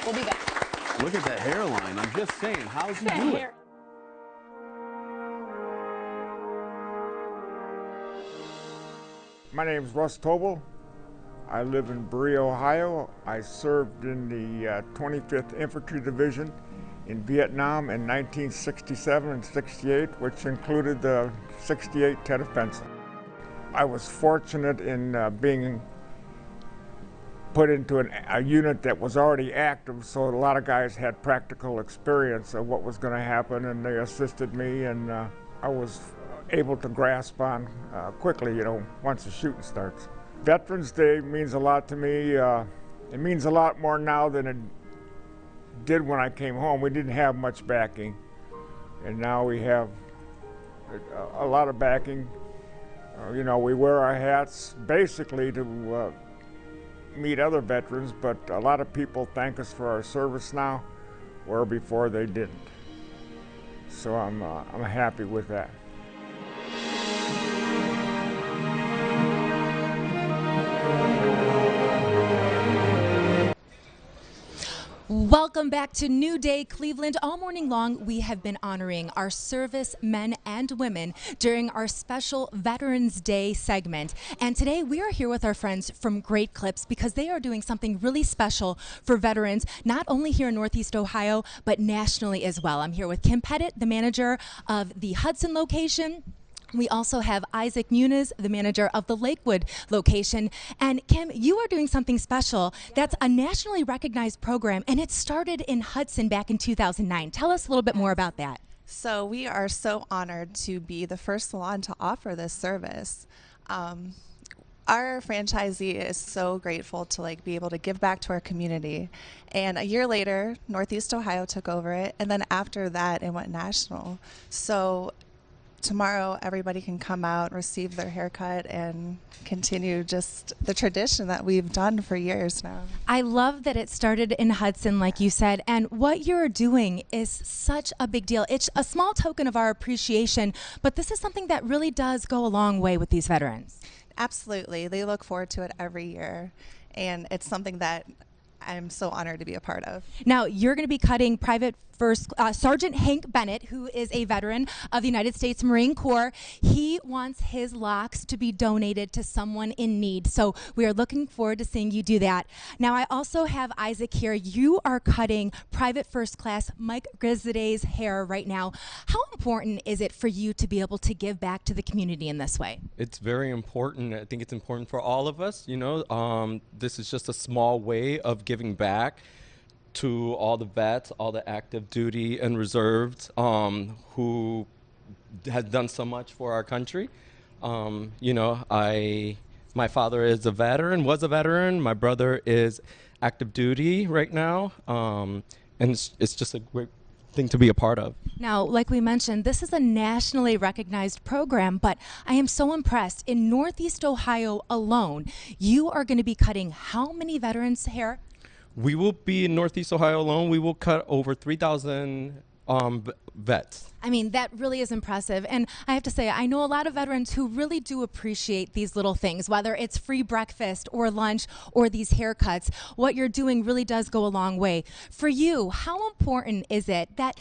We'll be back. Look at that hairline. I'm just saying, how's he doing it? My name is Russ Tobel. I live in Berea, Ohio. I served in the 25th Infantry Division in Vietnam in 1967 and 68, which included the 68 Tet Offensive. I was fortunate in being put into a unit that was already active, so a lot of guys had practical experience of what was going to happen, and they assisted me, and I was able to grasp on quickly, once the shooting starts. Veterans Day means a lot to me. It means a lot more now than it did when I came home. We didn't have much backing, and now we have a lot of backing. We wear our hats basically to meet other veterans, but a lot of people thank us for our service now, where before they didn't. So I'm happy with that. Welcome back to New Day Cleveland. All morning long, we have been honoring our service men and women during our special Veterans Day segment. And today we are here with our friends from Great Clips because they are doing something really special for veterans, not only here in Northeast Ohio, but nationally as well. I'm here with Kim Pettit, the manager of the Hudson location. We also have Isaac Muniz, the manager of the Lakewood location. And Kim, you are doing something special. That's a nationally recognized program, and it started in Hudson back in 2009. Tell us a little bit more about that. So we are so honored to be the first salon to offer this service. Our franchisee is so grateful to be able to give back to our community. And a year later, Northeast Ohio took over it, and then after that, it went national. So tomorrow, everybody can come out, receive their haircut, and continue just the tradition that we've done for years now. I love that it started in Hudson, like you said, and what you're doing is such a big deal. It's a small token of our appreciation, but this is something that really does go a long way with these veterans. Absolutely. They look forward to it every year, and it's something that I'm so honored to be a part of. Now, you're going to be cutting Private First Sergeant Hank Bennett, who is a veteran of the United States Marine Corps. He wants his locks to be donated to someone in need. So we are looking forward to seeing you do that. Now, I also have Isaac here. You are cutting Private First Class Mike Grizzaday's hair right now. How important is it for you to be able to give back to the community in this way? It's very important. I think it's important for all of us. This is just a small way of giving back to all the vets, all the active duty and reserves who has done so much for our country. My father is a veteran, was a veteran. My brother is active duty right now. And it's just a great thing to be a part of. Now, like we mentioned, this is a nationally recognized program, but I am so impressed. In Northeast Ohio alone, you are going to be cutting how many veterans' hair? We will be in Northeast Ohio alone. We will cut over 3,000 vets. I mean, that really is impressive. And I have to say, I know a lot of veterans who really do appreciate these little things, whether it's free breakfast or lunch or these haircuts. What you're doing really does go a long way. For you, how important is it that,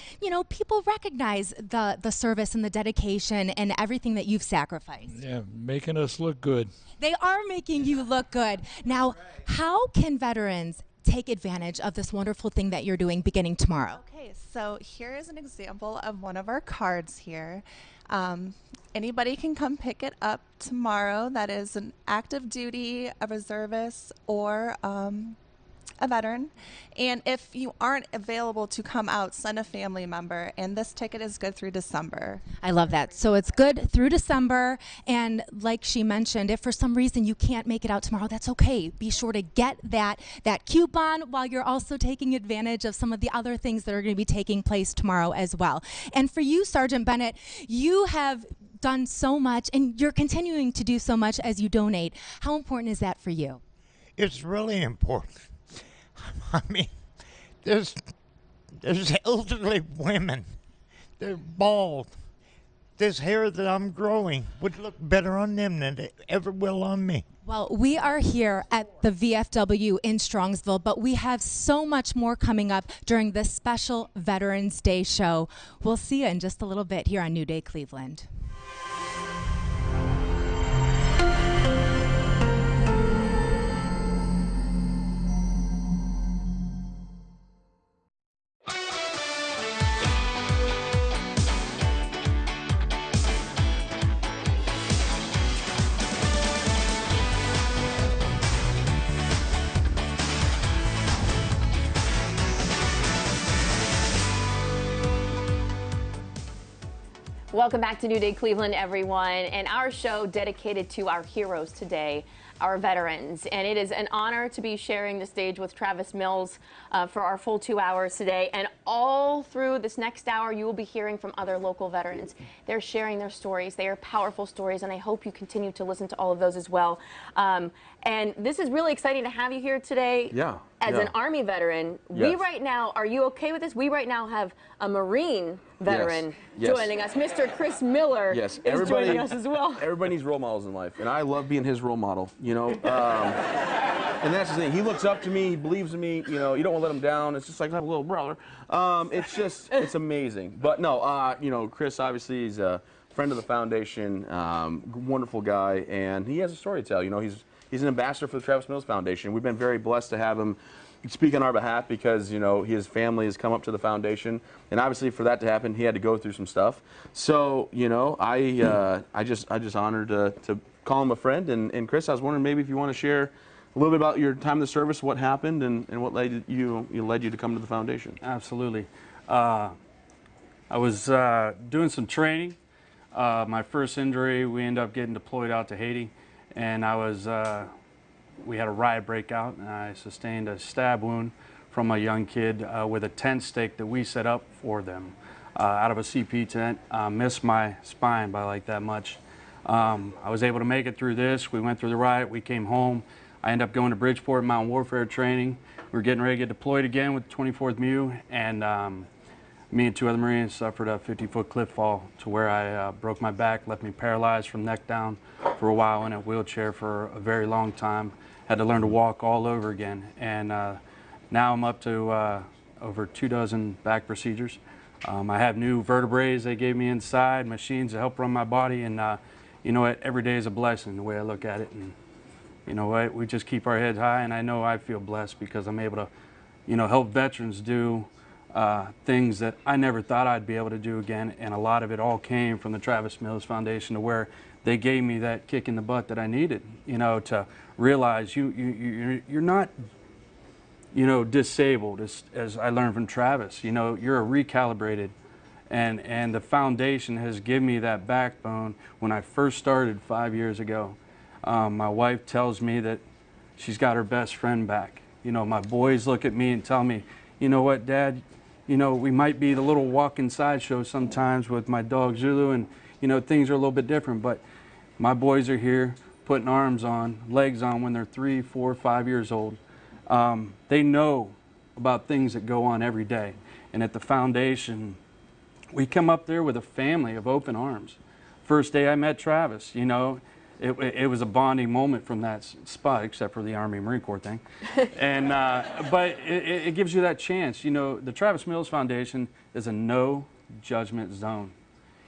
people recognize the service and the dedication and everything that you've sacrificed? Yeah, making us look good. They are making you look good. Now, how can veterans take advantage of this wonderful thing that you're doing beginning tomorrow? Okay, so here is an example of one of our cards here. Anybody can come pick it up tomorrow. That is an active duty, a reservist, or a veteran. And if you aren't available to come out, send a family member. And this ticket is good through December. I love that. So it's good through December. And like she mentioned, if for some reason you can't make it out tomorrow, that's okay. Be sure to get that coupon while you're also taking advantage of some of the other things that are going to be taking place tomorrow as well. And for you, Sergeant Bennett, you have done so much and you're continuing to do so much as you donate. How important is that for you? It's really important. I mean, there's elderly women. They're bald. This hair that I'm growing would look better on them than it ever will on me. Well, we are here at the VFW in Strongsville, but we have so much more coming up during this special Veterans Day show. We'll see you in just a little bit here on New Day Cleveland. Welcome back to New Day Cleveland, everyone, and our show dedicated to our heroes today, our veterans. And it is an honor to be sharing the stage with Travis Mills for our full 2 hours today. And all through this next hour, you will be hearing from other local veterans. They're sharing their stories. They are powerful stories, and I hope you continue to listen to all of those as well. And this is really exciting to have you here today. Yeah. As an Army veteran, we Yes. right now, are you okay with this? We right now have a Marine veteran joining us. Mr. Chris Miller is joining us as well. Everybody needs role models in life, and I love being his role model, you know. And that's the thing. He looks up to me. He believes in me. You know, you don't want to let him down. It's just like I have a little brother. It's just, it's amazing. But no, you know, Chris obviously is a friend of the foundation, wonderful guy, and he has a story to tell. You know, he's an ambassador for the Travis Mills Foundation. We've been very blessed to have him speak on our behalf because, you know, his family has come up to the foundation, and obviously for that to happen, he had to go through some stuff. So, you know, I just honored to call him a friend. And Chris, I was wondering maybe if you want to share a little bit about your time in the service, what happened, and what led you to come to the foundation. Absolutely. I was doing some training. My first injury, we ended up getting deployed out to Haiti, and we had a riot breakout, and I sustained a stab wound from a young kid with a tent stake that we set up for them out of a CP tent. Missed my spine by like that much. I was able to make it through this. We went through the riot. We came home. I ended up going to Bridgeport Mountain Warfare Training. We were getting ready to get deployed again with the 24th MU, and me and two other Marines suffered a 50-foot cliff fall to where I broke my back, left me paralyzed from neck down for a while in a wheelchair for a very long time. Had to learn to walk all over again, and now I'm up to over 24 back procedures. I have new vertebrae they gave me inside, machines to help run my body, and you know what, every day is a blessing the way I look at it. And you know what, we just keep our heads high, and I know I feel blessed because I'm able to, you know, help veterans do things that I never thought I'd be able to do again, and a lot of it all came from the Travis Mills Foundation, to where they gave me that kick in the butt that I needed, you know, to realize you're not, you know, disabled, as I learned from Travis. You know, you're a recalibrated, and the foundation has given me that backbone. When I first started 5 years ago, my wife tells me that she's got her best friend back. You know, my boys look at me and tell me, you know what, Dad, you know, we might be the little walking sideshow sometimes with my dog Zulu, and, you know, things are a little bit different, but my boys are here putting arms on, legs on when they're 3, 4, 5 years old. They know about things that go on every day. And at the foundation, we come up there with a family of open arms. First day I met Travis, you know, it was a bonding moment from that spot, except for the Army Marine Corps thing. And, but it gives you that chance. You know, the Travis Mills Foundation is a no judgment zone.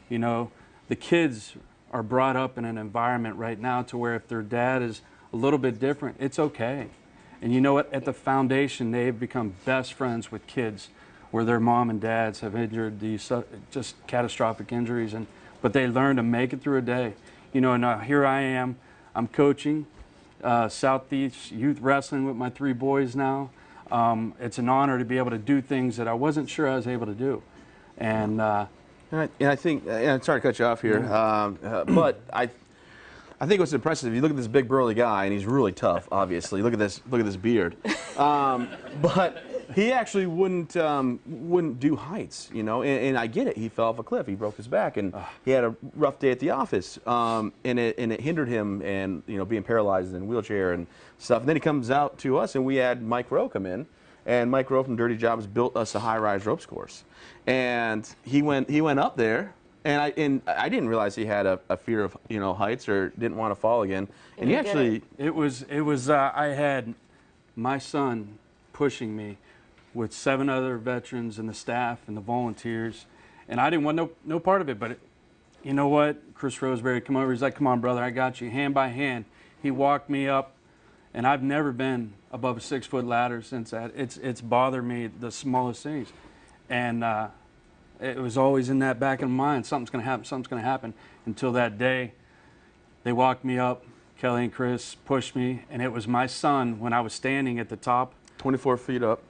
You know, the kids are brought up in an environment right now to where if their dad is a little bit different, it's okay. And you know what, at the foundation, they've become best friends with kids where their mom and dads have injured these just catastrophic injuries, but they learn to make it through a day. You know, and here I am, I'm coaching Southeast Youth Wrestling with my 3 boys now. It's an honor to be able to do things that I wasn't sure I was able to do. And I think, and sorry to cut you off here, but I think what's impressive, you look at this big burly guy, and he's really tough, obviously. Look at this beard. But he actually wouldn't do heights, you know, and I get it. He fell off a cliff. He broke his back, and he had a rough day at the office, and it hindered him, and, you know, being paralyzed in a wheelchair and stuff. And then he comes out to us, and we had Mike Rowe come in, and Mike Rowe from Dirty Jobs built us a high-rise ropes course, and he went up there. And I didn't realize he had a fear of, you know, heights, or didn't want to fall again. And he actually, it was I had my son pushing me with 7 other veterans and the staff and the volunteers, and I didn't want no part of it. But you know what, Chris Roseberry come over. He's like, "Come on, brother, I got you." Hand by hand, he walked me up, and I've never been above a 6-foot ladder since that. It's bothered me the smallest things, and it was always in that back of my mind, something's going to happen, something's going to happen, until that day. They walked me up, Kelly and Chris pushed me, and it was my son when I was standing at the top. 24 feet up.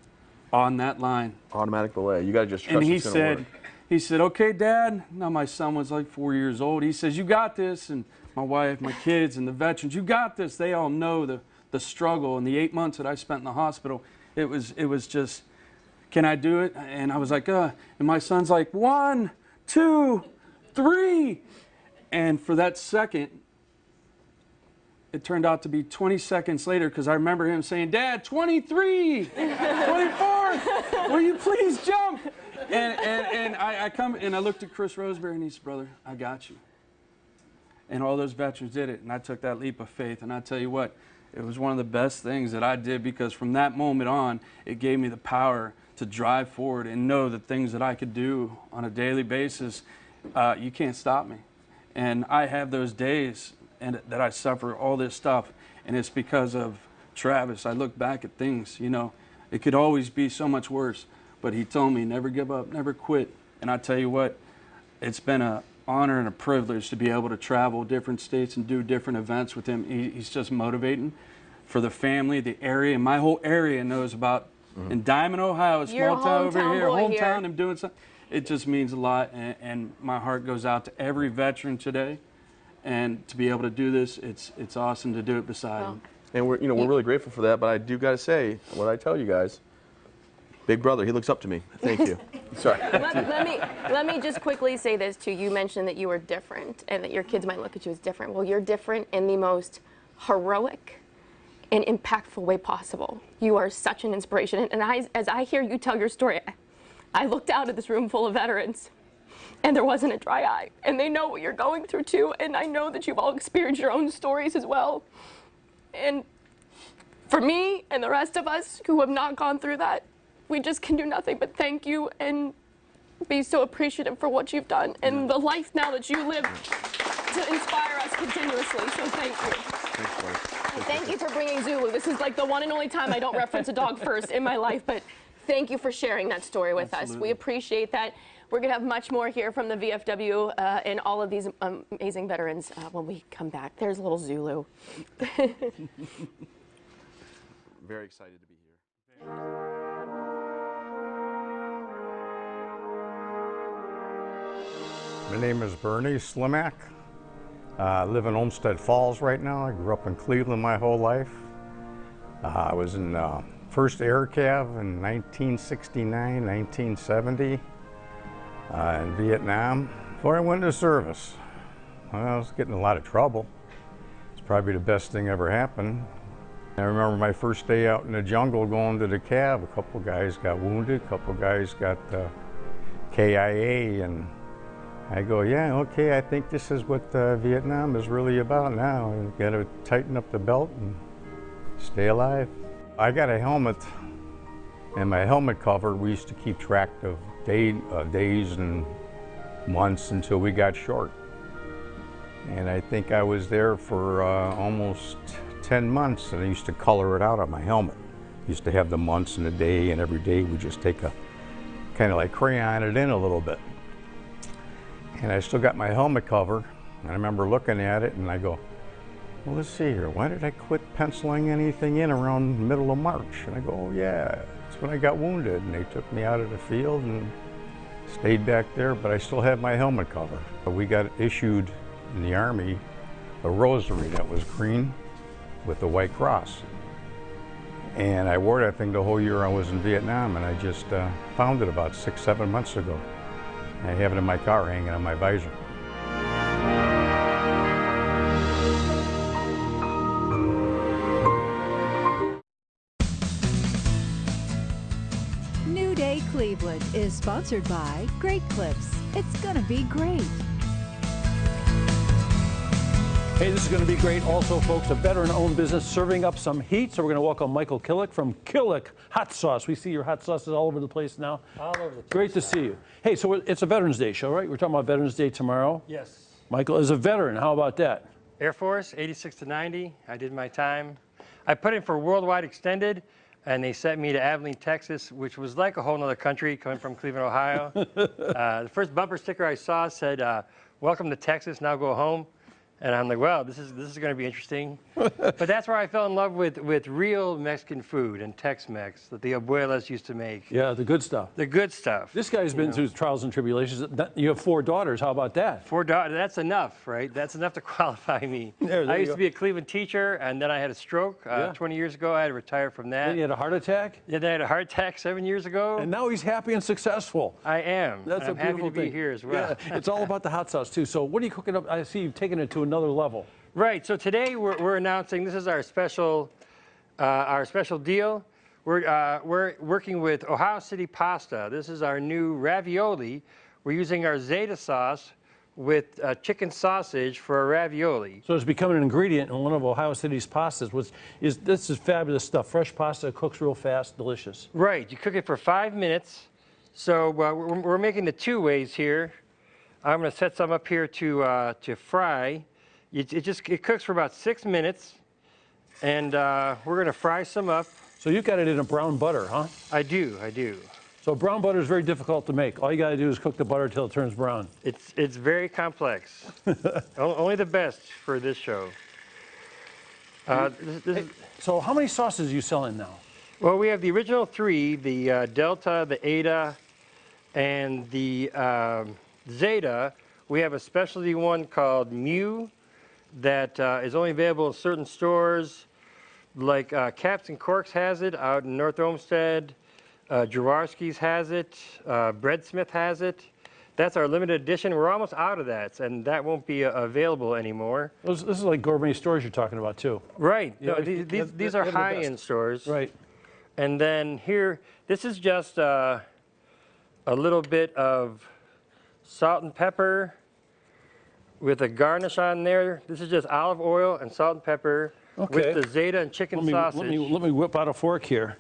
On that line. Automatic belay. You got to just trust and he it's gonna said, work. He said, okay, Dad. Now my son was like 4 years old. He says, you got this. And my wife, my kids, and the veterans, you got this. They all know the struggle. And the 8 months that I spent in the hospital, it was just, can I do it? And I was like, And my son's like, 1, 2, 3. And for that second, it turned out to be 20 seconds later, because I remember him saying, Dad, 23, 24, will you please jump? And I come and I looked at Chris Roseberry and he said, brother, I got you. And all those veterans did it. And I took that leap of faith. And I tell you what, it was one of the best things that I did, because from that moment on, it gave me the power to drive forward and know the things that I could do on a daily basis. You can't stop me. And I have those days that I suffer all this stuff, and it's because of Travis. I look back at things, you know, it could always be so much worse, but he told me never give up, never quit. And I tell you what, it's been an honor and a privilege to be able to travel different states and do different events with him. He's just motivating for the family, the area, and my whole area knows about. In Diamond, Ohio, a small town over here, hometown, I'm doing something. It just means a lot, and my heart goes out to every veteran today. And to be able to do this, it's awesome to do it beside him. And we're really grateful for that. But I do got to say, what I tell you guys, big brother, he looks up to me. Thank you. Sorry. Let me just quickly say this too. You mentioned that you were different and that your kids might look at you as different. Well, you're different in the most heroic and impactful way possible. You are such an inspiration. And as I hear you tell your story, I looked out at this room full of veterans, and there wasn't a dry eye. And they know what you're going through too, and I know that you've all experienced your own stories as well. And for me and the rest of us who have not gone through that, we just can do nothing but thank you and be so appreciative for what you've done and the life now that you live to inspire us continuously. So thank you. Thanks, buddy. Thank you for bringing Zulu. This is like the one and only time I don't reference a dog first in my life, but thank you for sharing that story with us. We appreciate that. We're going to have much more here from the VFW and all of these amazing veterans when we come back. There's little Zulu. Very excited to be here. My name is Bernie Slimak. I live in Olmsted Falls right now. I grew up in Cleveland my whole life. I was in first Air Cav in 1969, 1970 in Vietnam. Before I went into service, I was getting in a lot of trouble. It's probably the best thing ever happened. I remember my first day out in the jungle going to the Cav. A couple guys got wounded, a couple guys got KIA, and I go, yeah, okay, I think this is what Vietnam is really about now. You got to tighten up the belt and stay alive. I got a helmet, and my helmet cover, we used to keep track of days and months until we got short. And I think I was there for almost 10 months, and I used to color it out on my helmet. Used to have the months and the day, and every day we just take a kind of like crayon it in a little bit. And I still got my helmet cover, and I remember looking at it and I go, well, let's see here, why did I quit penciling anything in around the middle of March? And I go, oh yeah, it's when I got wounded, and they took me out of the field and stayed back there, but I still have my helmet cover. We got issued in the Army a rosary that was green with the white cross. And I wore that thing the whole year I was in Vietnam, and I just found it about 6-7 months ago. I have it in my car hanging on my visor. New Day Cleveland is sponsored by Great Clips. It's gonna be great. Hey, this is going to be great. Also, folks, a veteran-owned business serving up some heat. So we're going to welcome Michael Killick from Killick Hot Sauce. We see your hot sauces all over the place now. All over the place. Great to see you. Hey, so it's a Veterans Day show, right? We're talking about Veterans Day tomorrow. Yes. Michael is a veteran. How about that? Air Force, 86 to 90. I did my time. I put in for Worldwide Extended, and they sent me to Abilene, Texas, which was like a whole other country coming from Cleveland, Ohio. The first bumper sticker I saw said, welcome to Texas, now go home. And I'm like, wow, this is going to be interesting. But that's where I fell in love with real Mexican food and Tex-Mex that the abuelas used to make. Yeah, the good stuff. The good stuff. This guy's been through trials and tribulations. You have 4 daughters. How about that? 4 daughters. That's enough, right? That's enough to qualify me. I used to be a Cleveland teacher, and then I had a stroke 20 years ago. I had to retire from that. Then you had a heart attack? Yeah, then I had a heart attack 7 years ago. And now he's happy and successful. I am. That's I'm a beautiful happy to thing. be here as well. Yeah, it's all about the hot sauce, too. So what are you cooking up? I see you've taken it to another level. Right. So today we're announcing this is our special deal. We're working with Ohio City Pasta. This is our new ravioli. We're using our Zeta sauce with chicken sausage for a ravioli. So it's becoming an ingredient in one of Ohio City's pastas. This is fabulous stuff. Fresh pasta, cooks real fast, delicious. Right. You cook it for 5 minutes. So we're making it 2 ways here. I'm going to set some up here to fry. It cooks for about 6 minutes, and we're going to fry some up. So you got it in a brown butter, huh? I do. So brown butter is very difficult to make. All you got to do is cook the butter till it turns brown. It's very complex. Only the best for this show. So how many sauces are you selling now? Well, we have the original 3, the Delta, the Ada, and the Zeta. We have a specialty one called Mew that is only available in certain stores, like Caps and Corks has it out in North Olmsted. Jaworski's has it. Breadsmith has it. That's our limited edition. We're almost out of that, and that won't be available anymore. This is like gourmet stores you're talking about, too. Right. Yeah, No, these are high-end stores. Right. And then here, this is just a little bit of salt and pepper with a garnish on there. This is just olive oil and salt and pepper with the Zeta and chicken sausage. Let me whip out a fork here.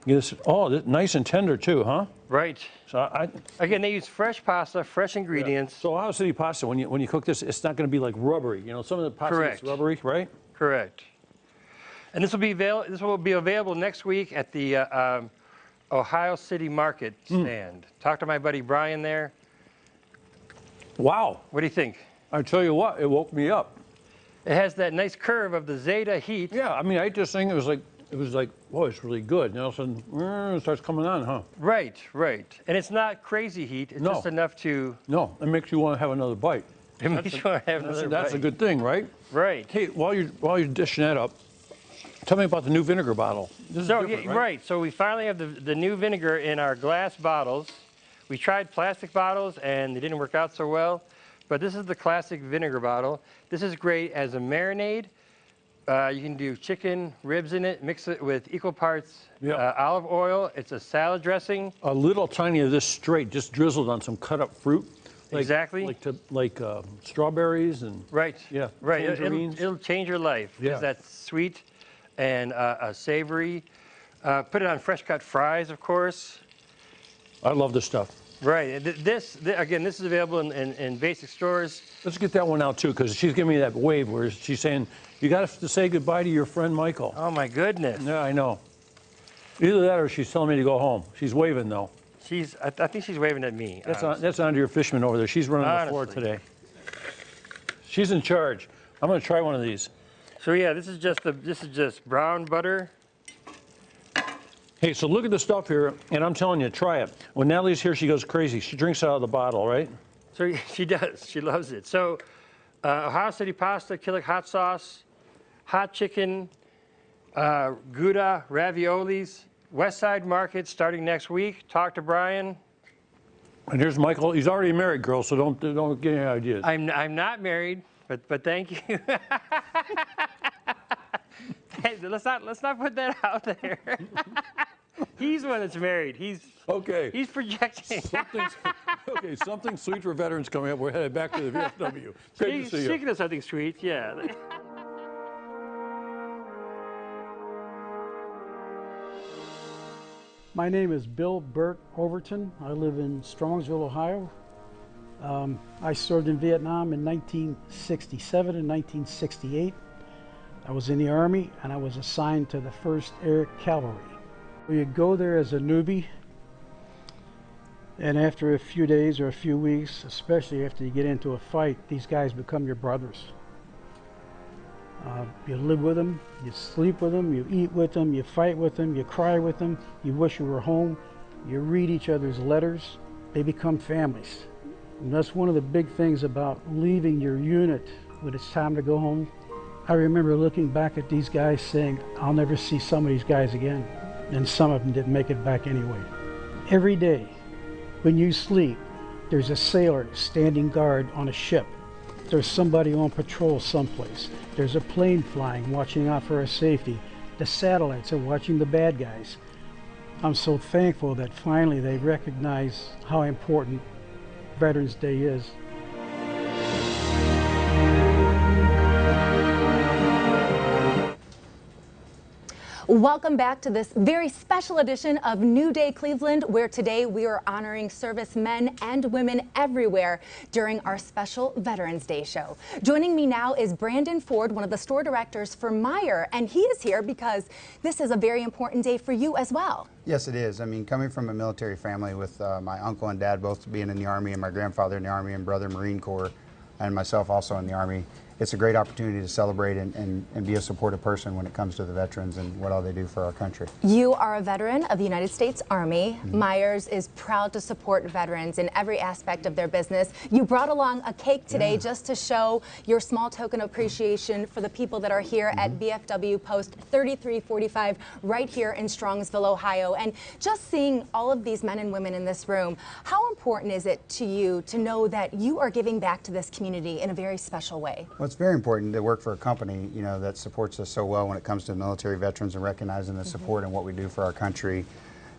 Nice and tender too, huh? Right. So again, they use fresh pasta, fresh ingredients. So Ohio City pasta, when you cook this, it's not going to be like rubbery. You know, some of the pasta is rubbery, right? Correct. And this will be available next week at the Ohio City Market stand. Talk to my buddy Brian there. Wow. What do you think? I tell you what, it woke me up. It has that nice curve of the Zeta heat. Yeah, I mean, I ate this thing. It was like, whoa, it's really good. And all of a sudden, it starts coming on, huh? Right. And it's not crazy heat. It's just enough to. No, it makes you want to have another bite. It makes you want to have another bite. That's a good thing, right? Right. Hey, while you're dishing that up, tell me about the new vinegar bottle. This is different, right? So we finally have the new vinegar in our glass bottles. We tried plastic bottles and they didn't work out so well, but this is the classic vinegar bottle. This is great as a marinade. You can do chicken ribs in it, mix it with equal parts olive oil. It's a salad dressing. A little tiny of this straight, just drizzled on some cut up fruit. Exactly. Like strawberries and. Right. Yeah. Right. It'll change your life. Yeah. Because that's sweet and savory. Put it on fresh cut fries, of course. I love this stuff. Right. Again, this is available in basic stores. Let's get that one out too, because she's giving me that wave where she's saying, you got to say goodbye to your friend Michael. Oh my goodness. Yeah, I know. Either that or she's telling me to go home. She's waving though. I think she's waving at me. That's Andrea Fishman over there. She's running the floor today. She's in charge. I'm going to try one of these. So yeah, this is just brown butter. Hey, so look at the stuff here, and I'm telling you, try it. When Natalie's here, she goes crazy. She drinks out of the bottle, right? So she does. She loves it. So Ohio City pasta, Killick hot sauce, hot chicken, Gouda, raviolis, West Side Market starting next week. Talk to Brian. And here's Michael. He's already married, girl, so don't get any ideas. I'm not married, but thank you. Hey, let's not put that out there. He's one that's married. He's projecting. Something sweet for veterans coming up. We're headed back to the VFW. Great to see you. Speaking of something sweet, yeah. My name is Bill Burt Overton. I live in Strongsville, Ohio. I served in Vietnam in 1967 and 1968. I was in the Army and I was assigned to the 1st Air Cavalry. You go there as a newbie. And after a few days or a few weeks, especially after you get into a fight, these guys become your brothers. You live with them, you sleep with them, you eat with them, you fight with them, you cry with them, you wish you were home, you read each other's letters. They become families. And that's one of the big things about leaving your unit when it's time to go home. I remember looking back at these guys saying, I'll never see some of these guys again. And some of them didn't make it back anyway. Every day, when you sleep, there's a sailor standing guard on a ship. There's somebody on patrol someplace. There's a plane flying, watching out for our safety. The satellites are watching the bad guys. I'm so thankful that finally they recognize how important Veterans Day is. Welcome back to this very special edition of New Day Cleveland, where today we are honoring servicemen and women everywhere during our special Veterans Day show. Joining me now is Brandon Ford, one of the store directors for Meijer, and he is here because this is a very important day for you as well. Yes, it is. I mean, coming from a military family with my uncle and dad both being in the Army and my grandfather in the Army and brother Marine Corps and myself also in the Army, it's a great opportunity to celebrate and be a supportive person when it comes to the veterans and what all they do for our country. You are a veteran of the United States Army. Meijer's is proud to support veterans in every aspect of their business. You brought along a cake today just to show your small token of appreciation for the people that are here at VFW Post 3345 right here in Strongsville, Ohio. And just seeing all of these men and women in this room, how important is it to you to know that you are giving back to this community in a very special way? Well, it's very important to work for a company, you know, that supports us so well when it comes to military veterans and recognizing the support and what we do for our country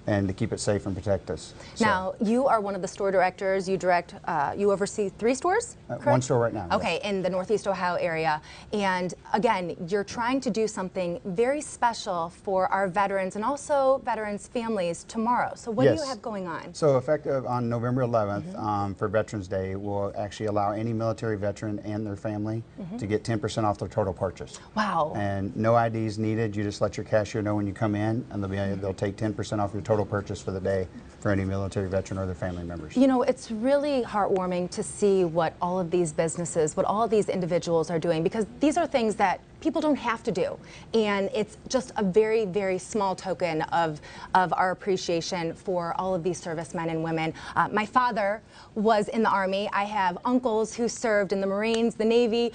and to keep it safe and protect us. Now, you are one of the store directors. You direct, you oversee 3 stores? One store right now. Okay, yes. in the Northeast Ohio area. And again, you're trying to do something very special for our veterans and also veterans' families tomorrow. So what do you have going on? So effective on November 11th for Veterans Day, we'll actually allow any military veteran and their family to get 10% off their total purchase. Wow. And no IDs needed. You just let your cashier know when you come in and they'll take 10% off your total purchase for the day for any military veteran or their family members. You know, it's really heartwarming to see what all of these businesses, what all of these individuals are doing, because these are things that people don't have to do. And it's just a very, very small token of our appreciation for all of these servicemen and women. My father was in the Army. I have uncles who served in the Marines, the Navy,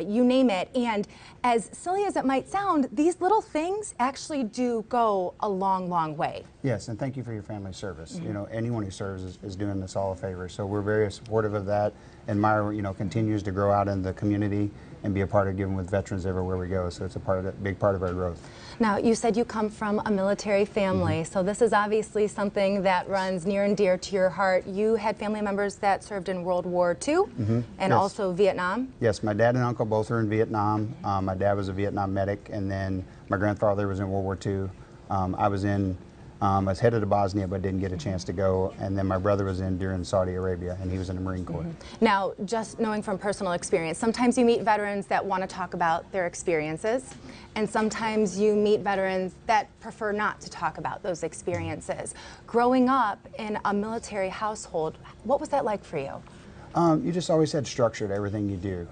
you name it. And as silly as it might sound, these little things actually do go a long, long way. Yes, and thank you for your family service. You know, anyone who serves is doing us all a favor. So we're very supportive of that. And Meijer, you know, continues to grow out in the community and be a part of giving with veterans everywhere we go. So it's a big part of our growth. Now, you said you come from a military family, so this is obviously something that runs near and dear to your heart. You had family members that served in World War II and also Vietnam? Yes, my dad and uncle both are in Vietnam. My dad was a Vietnam medic, and then my grandfather was in World War II. I was headed to Bosnia but didn't get a chance to go, and then my brother was in during Saudi Arabia and he was in the Marine Corps. Now, just knowing from personal experience, sometimes you meet veterans that want to talk about their experiences, and sometimes you meet veterans that prefer not to talk about those experiences. Growing up in a military household, what was that like for you? You just always had structure to everything you do.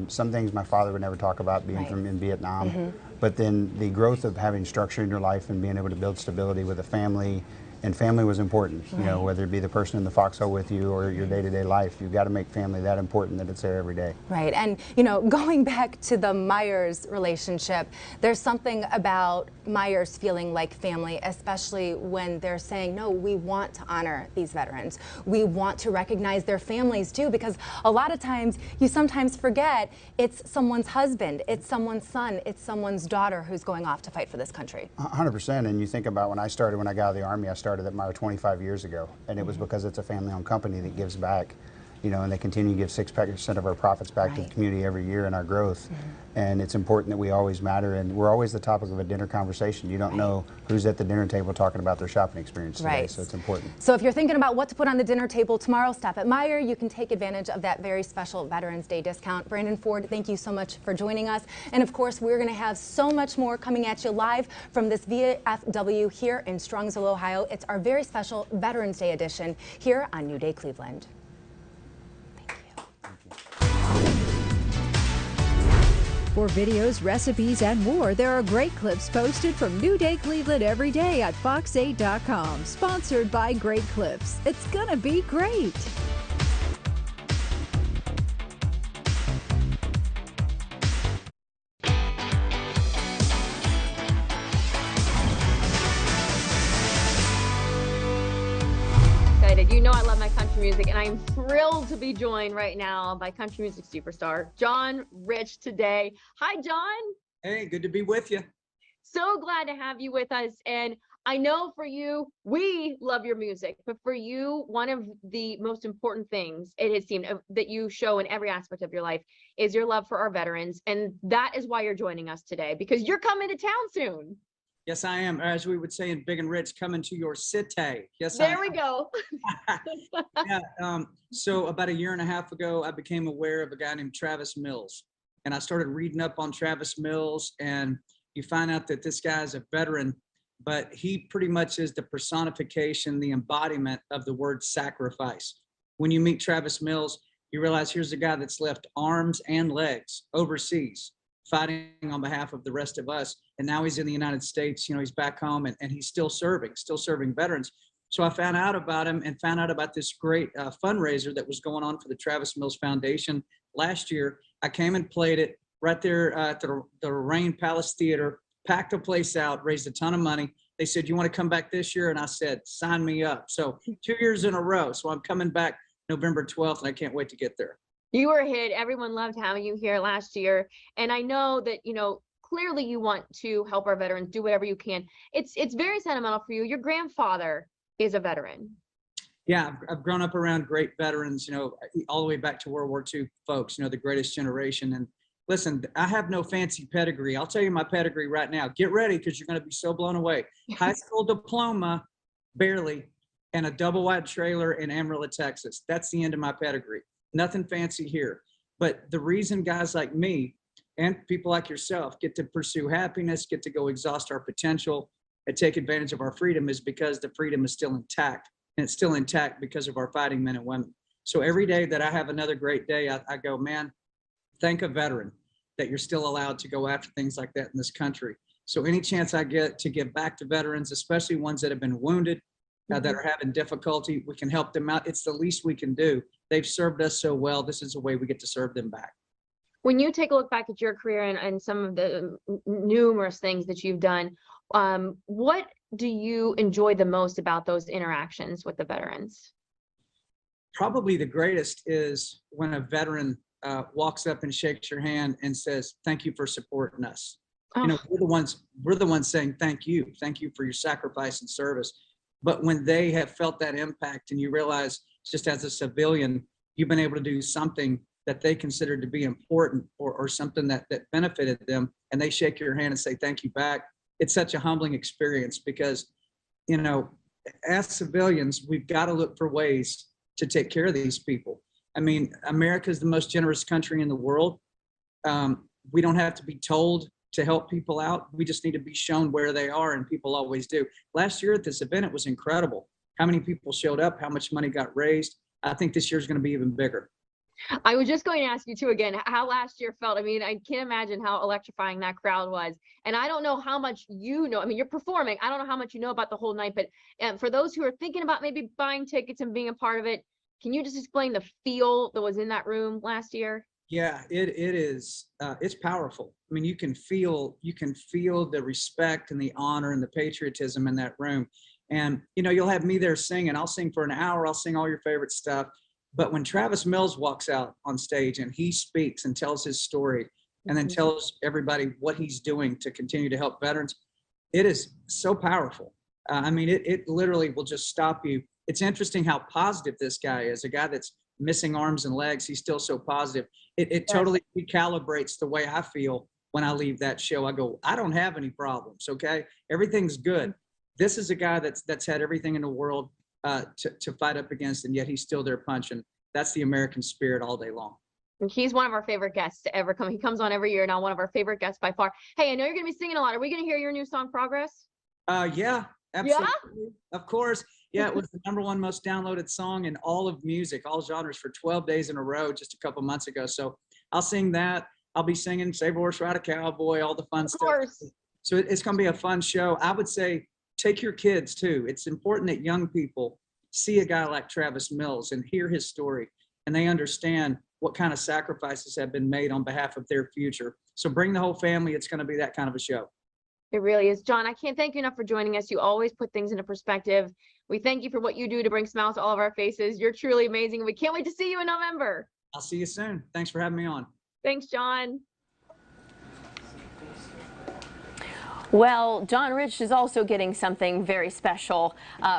Some things my father would never talk about, being from in Vietnam. But then the growth of having structure in your life and being able to build stability with a family, and family was important. You know, whether it be the person in the foxhole with you or your day-to-day life, you've got to make family that important that it's there every day. Right, and you know, going back to the Meijer's relationship, there's something about Meijer's feeling like family, especially when they're saying, no, we want to honor these veterans. We want to recognize their families too, because a lot of times you sometimes forget it's someone's husband, it's someone's son, it's someone's daughter who's going off to fight for this country. 100%, and you think about when I got out of the Army, I started at Meijer 25 years ago, and it was because it's a family-owned company that gives back. you know, and they continue to give 6% of our profits back to the community every year in our growth. And it's important that we always matter, and we're always the topic of a dinner conversation. You don't know who's at the dinner table talking about their shopping experience today, so it's important. So if you're thinking about what to put on the dinner table tomorrow, stop at Meijer. You can take advantage of that very special Veterans Day discount. Brandon Ford, thank you so much for joining us. And of course, we're going to have so much more coming at you live from this VFW here in Strongsville, Ohio. It's our very special Veterans Day edition here on New Day Cleveland. For videos, recipes, and more, there are great clips posted from New Day Cleveland every day at fox8.com. Sponsored by Great Clips. It's gonna be great. You know I love my country music, and I'm thrilled to be joined right now by country music superstar John Rich today. Hi, John. Hey, good to be with you. So glad to have you with us. And I know for you, we love your music, but for you, one of the most important things it has seemed that you show in every aspect of your life is your love for our veterans. And that is why you're joining us today, because you're coming to town soon. Yes, I am. As we would say in Big and Rich, coming to your city. Yes, there we go. Yeah. So about a year and a half ago, I became aware of a guy named Travis Mills. And I started reading up on Travis Mills, and you find out that this guy is a veteran, but he pretty much is the personification, the embodiment of the word sacrifice. When you meet Travis Mills, you realize here's a guy that's left arms and legs overseas, fighting on behalf of the rest of us. And now he's in the United States, you know, he's back home, and he's still serving veterans. So I found out about him and found out about this great fundraiser that was going on for the Travis Mills Foundation last year. I came and played it right there at the Lorraine Palace Theater, packed the place out, raised a ton of money. They said, you want to come back this year? And I said, sign me up. So 2 years in a row. So I'm coming back November 12th, and I can't wait to get there. You were a hit. Everyone loved having you here last year. And I know that, you know, clearly you want to help our veterans, do whatever you can. It's very sentimental for you. Your grandfather is a veteran. Yeah, I've grown up around great veterans, you know, all the way back to World War II folks, you know, the greatest generation. And listen, I have no fancy pedigree. I'll tell you my pedigree right now. Get ready, because you're going to be so blown away. High school diploma, barely, and a double wide trailer in Amarillo, Texas. That's the end of my pedigree. Nothing fancy here. But the reason guys like me and people like yourself get to pursue happiness, get to go exhaust our potential and take advantage of our freedom is because the freedom is still intact. And it's still intact because of our fighting men and women. So every day that I have another great day, I go, man, thank a veteran that you're still allowed to go after things like that in this country. So any chance I get to give back to veterans, especially ones that have been wounded, that are having difficulty, we can help them out. It's the least we can do. They've served us so well. This is a way we get to serve them back. When you take a look back at your career and some of the numerous things that you've done, what do you enjoy the most about those interactions with the veterans? Probably the greatest is when a veteran walks up and shakes your hand and says, thank you for supporting us. Oh. You know, we're the ones saying thank you for your sacrifice and service. But when they have felt that impact and you realize just as a civilian, you've been able to do something that they considered to be important or something that benefited them, and they shake your hand and say thank you back, it's such a humbling experience because, you know, as civilians, we've got to look for ways to take care of these people. I mean, America is the most generous country in the world. We don't have to be told to help people out. We just need to be shown where they are, and people always do. Last year at this event, it was incredible. How many people showed up, how much money got raised. I think this year's going to be even bigger. I was just going to ask you too again, how last year felt. I mean, I can't imagine how electrifying that crowd was. And I don't know how much you know. I mean, you're performing. I don't know how much you know about the whole night, but for those who are thinking about maybe buying tickets and being a part of it, can you just explain the feel that was in that room last year? Yeah, it is. It's powerful. I mean, you can feel the respect and the honor and the patriotism in that room. And, you know, you'll have me there singing. I'll sing for an hour. I'll sing all your favorite stuff. But when Travis Mills walks out on stage and he speaks and tells his story and then tells everybody what he's doing to continue to help veterans, it is so powerful. I mean, it literally will just stop you. It's interesting how positive this guy is, a guy that's missing arms and legs, he's still so positive. It totally recalibrates the way I feel when I leave that show. I go, I don't have any problems, okay? Everything's good. This is a guy that's had everything in the world to fight up against, and yet he's still there punching. That's the American spirit all day long. And he's one of our favorite guests to ever come. He comes on every year now, one of our favorite guests by far. Hey, I know you're going to be singing a lot. Are we going to hear your new song, Progress? Yeah, absolutely. Yeah? Of course. Yeah, it was the #1 most downloaded song in all of music, all genres, for 12 days in a row just a couple months ago. So I'll sing that. I'll be singing Save a Horse, Ride a Cowboy, all the fun stuff. Of course. So it's going to be a fun show. I would say take your kids too. It's important that young people see a guy like Travis Mills and hear his story, and they understand what kind of sacrifices have been made on behalf of their future. So bring the whole family. It's going to be that kind of a show. It really is. John, I can't thank you enough for joining us. You always put things into perspective. We thank you for what you do to bring smiles to all of our faces. You're truly amazing. We can't wait to see you in November. I'll see you soon. Thanks for having me on. Thanks, John. Well, John Rich is also getting something very special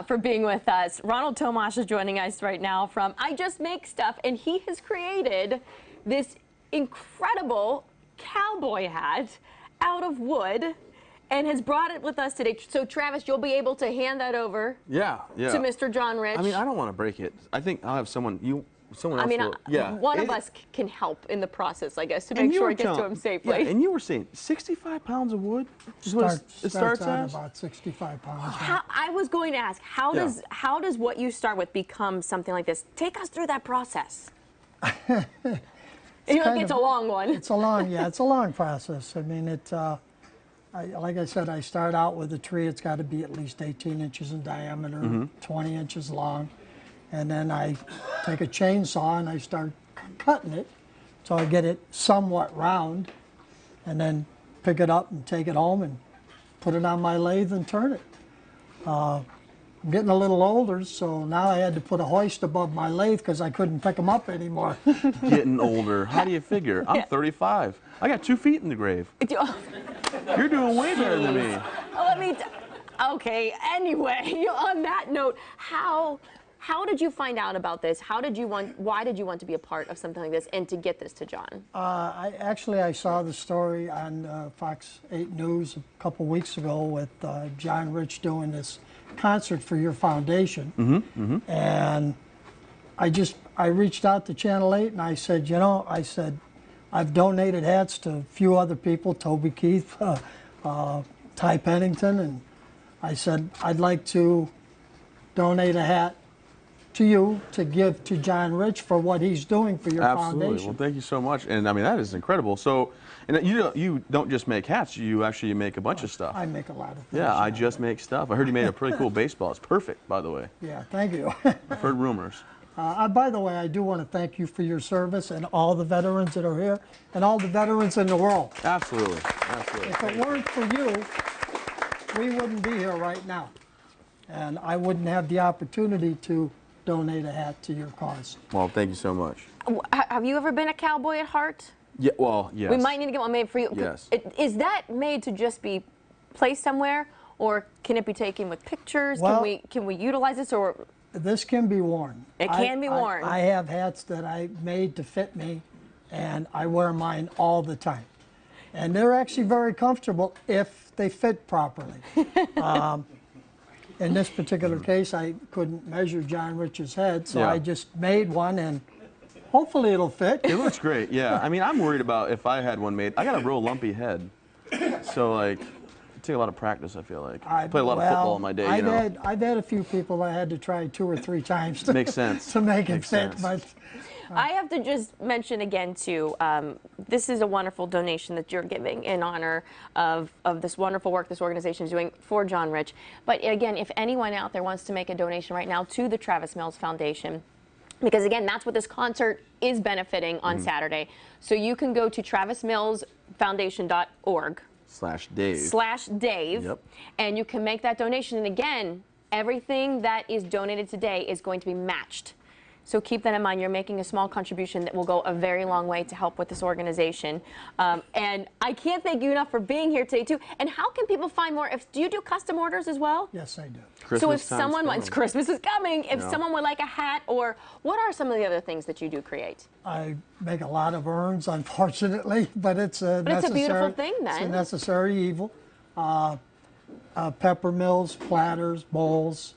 for being with us. Ronald Tomash is joining us right now from I Just Make Stuff, and he has created this incredible cowboy hat out of wood and has brought it with us today. So, Travis, you'll be able to hand that over to Mr. John Rich. I mean, I don't want to break it. I think I'll have someone else will. One of us can help in the process, I guess, to make sure it gets to him safely. Yeah, and you were saying 65 pounds of wood? It starts at about 65 pounds. I was going to ask, how does what you start with become something like this? Take us through that process. It's a long one. It's a long process. I mean, like I said, I start out with a tree. It's got to be at least 18 inches in diameter, 20 inches long. And then I take a chainsaw and I start cutting it so I get it somewhat round, and then pick it up and take it home and put it on my lathe and turn it. I'm getting a little older, so now I had to put a hoist above my lathe because I couldn't pick them up anymore. Getting older. How do you figure? I'm 35. I got 2 feet in the grave. You're doing way better than me. Okay, anyway, on that note, how did you find out about this? Why did you want to be a part of something like this and to get this to John? I saw the story on Fox 8 News a couple weeks ago with John Rich doing this concert for your foundation. And I reached out to Channel 8 and I said, I've donated hats to a few other people, Toby Keith, Ty Pennington, and I said, I'd like to donate a hat to you to give to John Rich for what he's doing for your foundation. Well, thank you so much. And I mean, that is incredible. So, and you don't just make hats, you actually make a bunch of stuff. I make a lot of things. Yeah, I just make stuff. I heard you made a pretty cool baseball. It's perfect, by the way. Yeah, thank you. I've heard rumors. By the way, I do want to thank you for your service and all the veterans that are here and all the veterans in the world. Absolutely. If it weren't for you, we wouldn't be here right now. And I wouldn't have the opportunity to donate a hat to your cause. Well, thank you so much. Have you ever been a cowboy at heart? Yeah, well, yes. We might need to get one made for you. Yes. Is that made to just be placed somewhere, or can it be taken with pictures? Well, can we utilize this, or? This can be worn. It can be worn. I have hats that I made to fit me, and I wear mine all the time. And they're actually very comfortable if they fit properly. In this particular case, I couldn't measure John Rich's head, so I just made one, and hopefully it'll fit. It looks great, yeah. I mean, I'm worried about if I had one made. I got a real lumpy head, so like, it takes a lot of practice, I feel like. I play a lot of football in my day, I've had a few people I had to try 2 or 3 times to, Makes sense. to make it fit. But I have to just mention again, too, this is a wonderful donation that you're giving in honor of this wonderful work this organization is doing for John Rich. But again, if anyone out there wants to make a donation right now to the Travis Mills Foundation, because again, that's what this concert is benefiting on Saturday. So you can go to travismillsfoundation.org /Dave, and you can make that donation. And again, everything that is donated today is going to be matched So keep that in mind. You're making a small contribution that will go a very long way to help with this organization. And I can't thank you enough for being here today, too. And how can people find more? Do you do custom orders as well? Yes, I do. So if someone wants, Christmas is coming, if Yeah. someone would like a hat, or what are some of the other things that you do create? I make a lot of urns, unfortunately, but it's a But it's a necessary, beautiful thing, It's a then. necessary evil. Pepper mills, platters, bowls.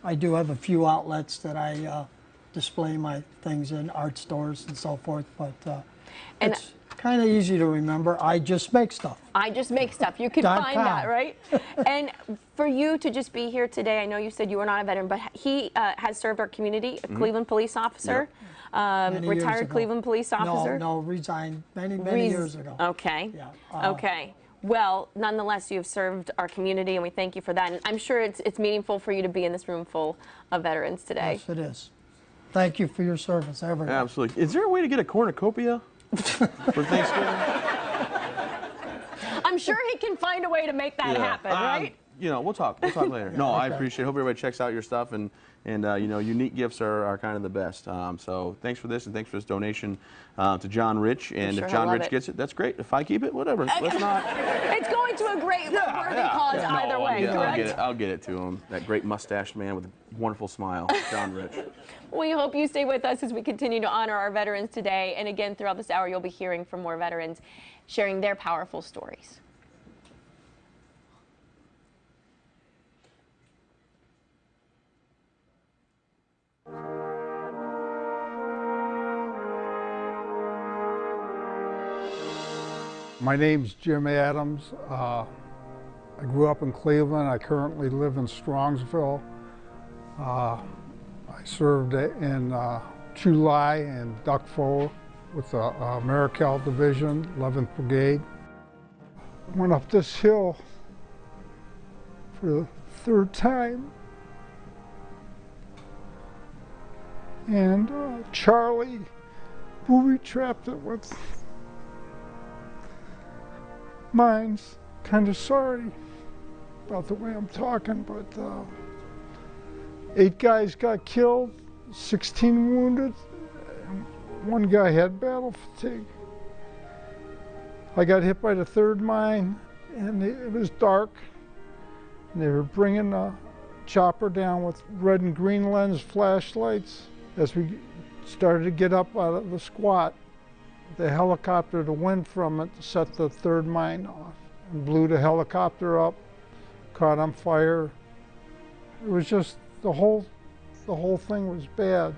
I do have a few outlets that I display my things in, art stores and so forth, but it's kind of easy to remember. I just make stuff. I just make stuff. You can find that, right? And for you to just be here today, I know you said you were not a veteran, but he has served our community, a Cleveland police officer, Many years retired ago. Cleveland police officer. No, resigned many years ago. Okay. Yeah. Okay. Well, nonetheless, you have served our community, and we thank you for that. And I'm sure it's meaningful for you to be in this room full of veterans today. Yes, it is. Thank you for your service, everyone. Absolutely. Is there a way to get a cornucopia for Thanksgiving? I'm sure he can find a way to make that happen, right? You know, we'll talk later. No, I appreciate it. Hope everybody checks out your stuff, and you know, unique gifts are kind of the best. So thanks for this, and thanks for this donation to John Rich. And sure if John he'll love Rich it. gets it, that's great. If I keep it, whatever. Let's not. It's going to a great worthy cause either way, correct? I'll get it to him. That great mustached man with a wonderful smile, John Rich. We hope you stay with us as we continue to honor our veterans today. And again, throughout this hour, you'll be hearing from more veterans sharing their powerful stories. My name's Jim Adams. I grew up in Cleveland. I currently live in Strongsville. I served in July and Duck Foe with the Marical Division, 11th Brigade. Went up this hill for the third time. And Charlie booby-trapped it with mines. Kind of sorry about the way I'm talking, but 8 guys got killed, 16 wounded, and 1 guy had battle fatigue. I got hit by the 3rd mine, and it was dark, and they were bringing a chopper down with red and green lens flashlights. As we started to get up out of the squat, the helicopter, the wind from it set the 3rd mine off and blew the helicopter up, caught on fire. It was just, the whole thing was bad,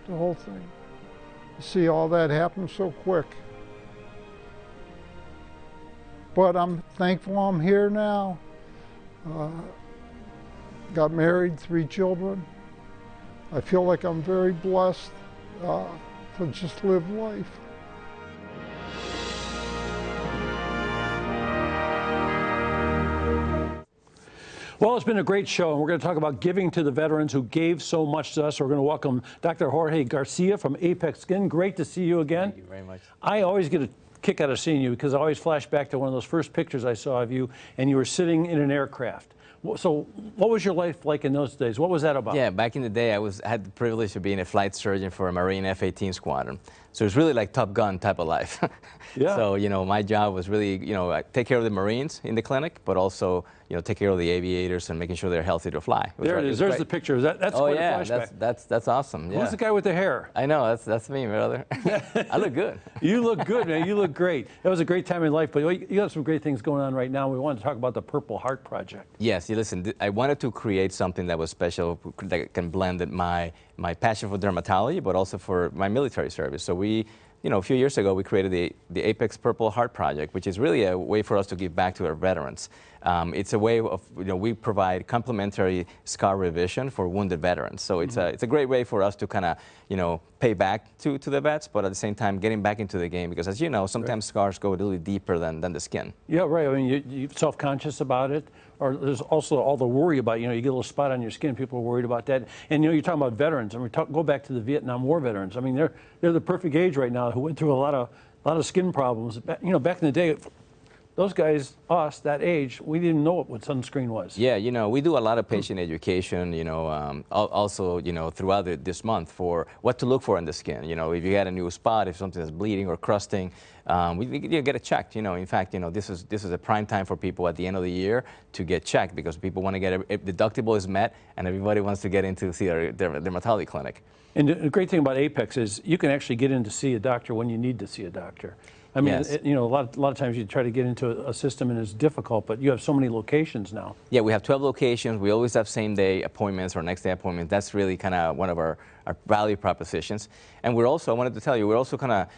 the whole thing. To see all that happen so quick. But I'm thankful I'm here now. Got married, 3 children. I feel like I'm very blessed to just live life. Well, it's been a great show, and we're going to talk about giving to the veterans who gave so much to us. We're going to welcome Dr. Jorge Garcia from Apex Skin. Great to see you again. Thank you very much. I always get a kick out of seeing you because I always flash back to one of those first pictures I saw of you, and you were sitting in an aircraft. So what was your life like in those days? What was that about? Yeah, back in the day, I had the privilege of being a flight surgeon for a Marine F-18 squadron. So it's really like Top Gun type of life. Yeah. So, you know, my job was really, you know, take care of the Marines in the clinic, but also, you know, take care of the aviators and making sure they're healthy to fly. There it is. There's the picture. That's quite a flashback. That's awesome. Yeah. Who's the guy with the hair? I know, that's me, brother. I look good. You look good, man. You look great. That was a great time in life, but you have some great things going on right now. We want to talk about the Purple Heart Project. Yes, you listen, I wanted to create something that was special, that can blend my passion for dermatology, but also for my military service. So we, you know, a few years ago, we created the Apex Purple Heart Project, which is really a way for us to give back to our veterans. It's a way of, you know, we provide complimentary scar revision for wounded veterans. So it's a great way for us to kind of, you know, pay back to the vets, but at the same time getting back into the game, because as you know, sometimes scars go a little deeper than the skin. Yeah, right. I mean, you're self-conscious about it, or there's also all the worry about, you know, you get a little spot on your skin, people are worried about that. And, you know, you're talking about veterans, and go back to the Vietnam War veterans. I mean, they're the perfect age right now who went through a lot of skin problems. You know, back in the day, those guys, us, that age, we didn't know what sunscreen was. Yeah, you know, we do a lot of patient education, you know, also, you know, throughout this month for what to look for in the skin. You know, if you had a new spot, if something is bleeding or crusting, you get it checked. You know, in fact, you know, this is a prime time for people at the end of the year to get checked because people want to get deductible is met and everybody wants to get in to see their dermatology clinic. And the great thing about Apex is you can actually get in to see a doctor when you need to see a doctor. I mean, Yes. you know, a lot of times you try to get into a system and it's difficult, but you have so many locations now. Yeah, we have 12 locations. We always have same-day appointments or next-day appointments. That's really kind of one of our value propositions. And we're also, I wanted to tell you, we're also kind of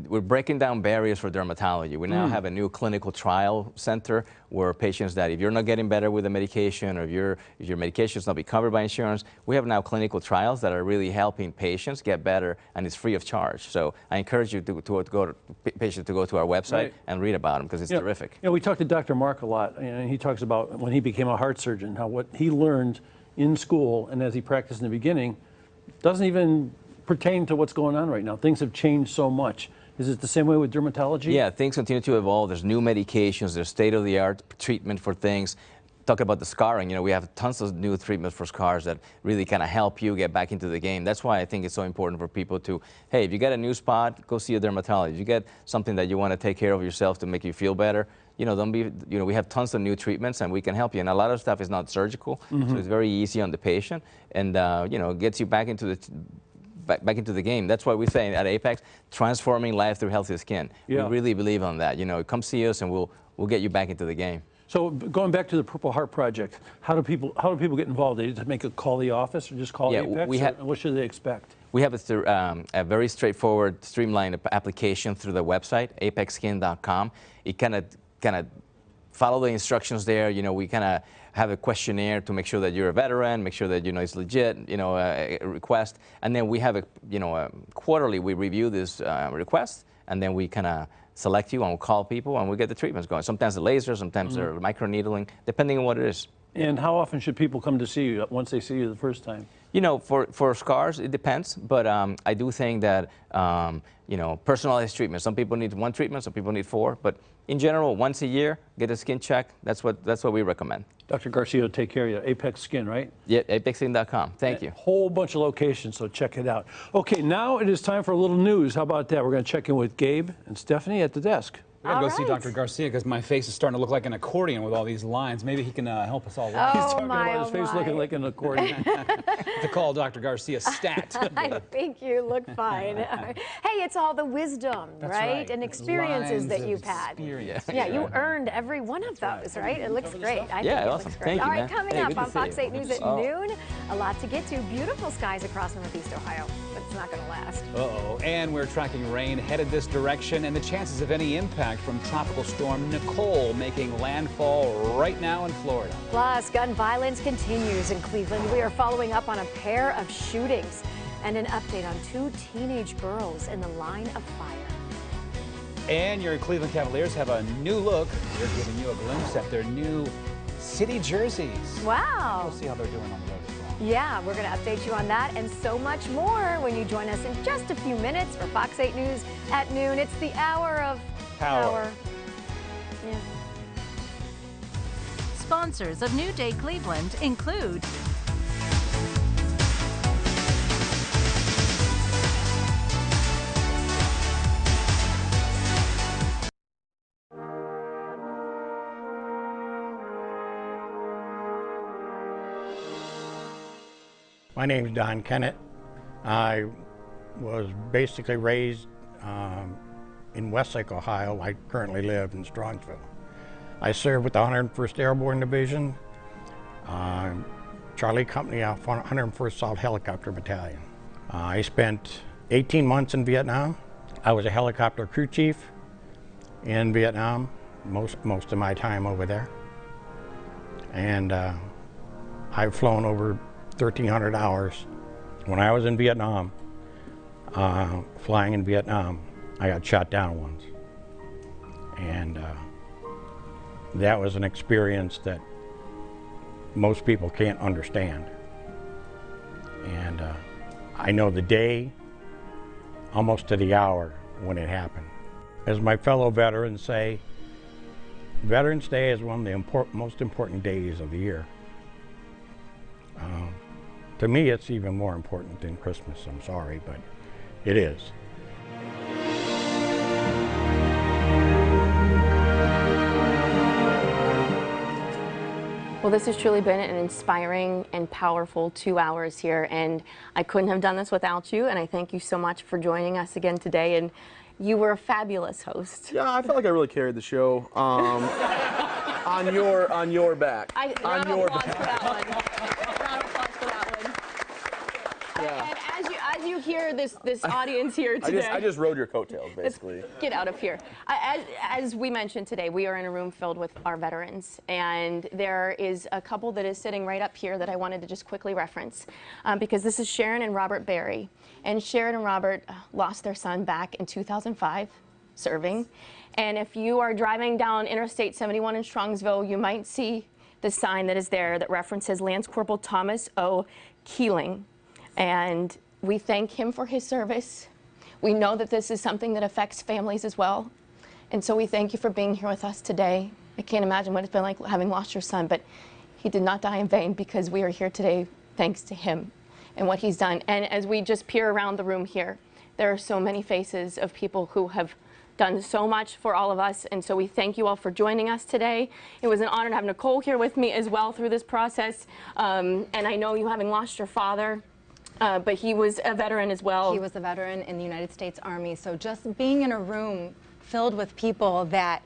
we're breaking down barriers for dermatology. We now have a new clinical trial center where patients that if you're not getting better with the medication or if your medication is not being covered by insurance, we have now clinical trials that are really helping patients get better and it's free of charge. So I encourage you patients to go to our website and read about them because it's terrific. You know, we talked to Dr. Mark a lot, and he talks about when he became a heart surgeon, how what he learned in school and as he practiced in the beginning doesn't even pertain to what's going on right now. Things have changed so much. Is it the same way with dermatology? Yeah, things continue to evolve. There's new medications, there's state-of-the-art treatment for things. Talk about the scarring, you know, we have tons of new treatments for scars that really kind of help you get back into the game. That's why I think it's so important for people to, hey, if you get a new spot, go see a dermatologist. If you get something that you want to take care of yourself to make you feel better, you know, don't be, you know, we have tons of new treatments and we can help you. And a lot of stuff is not surgical, so it's very easy on the patient and, you know, gets you back into the game. That's why we say at Apex, transforming life through healthy skin. We really believe on that. You know, come see us and we'll get you back into the game. So going back to the Purple Heart Project, how do people get involved? They just make a call the office or just call Apex? What should they expect? We have a very straightforward, streamlined application through the website, apexskin.com. It kind of follow the instructions there. You know, we kind of have a questionnaire to make sure that you're a veteran, make sure that you know it's legit, you know, a request, and then we have quarterly we review this request, and then we kind of select you and we'll call people and we get the treatments going. Sometimes the laser, sometimes they're microneedling, depending on what it is. And how often should people come to see you once they see you the first time? You know, for scars, it depends, but I do think that, you know, personalized treatment. Some people need one treatment, some people need 4, but in general, once a year, get a skin check. That's what we recommend. Dr. Garcia will take care of you. Apex Skin, right? Yeah, apexskin.com. Thank you. Whole bunch of locations, so check it out. Okay, now it is time for a little news. How about that? We're going to check in with Gabe and Stephanie at the desk. We gotta go see Dr. Garcia because my face is starting to look like an accordion with all these lines. Maybe he can help us all out. He's talking about his face looking like an accordion. To call Dr. Garcia stat. I think you look fine. Hey, it's all the wisdom, right? And experiences that you've had. Yeah, you earned every one of those, right? It looks great. I think it looks great. All right, coming up on Fox 8 News at noon, a lot to get to. Beautiful skies across Northeast Ohio, but it's not going to last. Uh-oh, and we're tracking rain headed this direction and the chances of any impact from Tropical Storm Nicole making landfall right now in Florida. Plus, gun violence continues in Cleveland. We are following up on a pair of shootings and an update on 2 teenage girls in the line of fire. And your Cleveland Cavaliers have a new look. We're giving you a glimpse at their new city jerseys. Wow. We'll see how they're doing on the road as well. Yeah, we're going to update you on that and so much more when you join us in just a few minutes for Fox 8 News at noon. It's the hour of power. Yeah. Sponsors of New Day Cleveland include My name is Don Kennett. I was basically raised in Westlake, Ohio. I currently live in Strongsville. I served with the 101st Airborne Division, Charlie Company, 101st Assault Helicopter Battalion. I spent 18 months in Vietnam. I was a helicopter crew chief in Vietnam, most of my time over there. And I've flown over 1,300 hours. When I was in Vietnam, flying in Vietnam, I got shot down once. And that was an experience that most people can't understand. And I know the day, almost to the hour, when it happened. As my fellow veterans say, Veterans Day is one of the most important days of the year. To me, it's even more important than Christmas. I'm sorry, but it is. Well, this has truly been an inspiring and powerful 2 hours here, and I couldn't have done this without you, and I thank you so much for joining us again today, and you were a fabulous host. Yeah, I felt like I really carried the show on your back. Round of applause for that one. Round of applause for that one. Yeah. And as you hear this audience here today, I just rode your coattails, basically. Get out of here. As we mentioned today, we are in a room filled with our veterans, and there is a couple that is sitting right up here that I wanted to just quickly reference, because this is Sharon and Robert Berry. And Sharon and Robert lost their son back in 2005, serving. And if you are driving down Interstate 71 in Strongsville, you might see the sign that is there that references Lance Corporal Thomas O. Keeling. And we thank him for his service. We know that this is something that affects families as well. And so we thank you for being here with us today. I can't imagine what it's been like having lost your son, but he did not die in vain, because we are here today thanks to him and what he's done. And as we just peer around the room here, there are so many faces of people who have done so much for all of us, and so we thank you all for joining us today. It was an honor to have Nicole here with me as well through this process, and I know you having lost your father, but he was a veteran as well. He was a veteran in the United States Army, so just being in a room filled with people that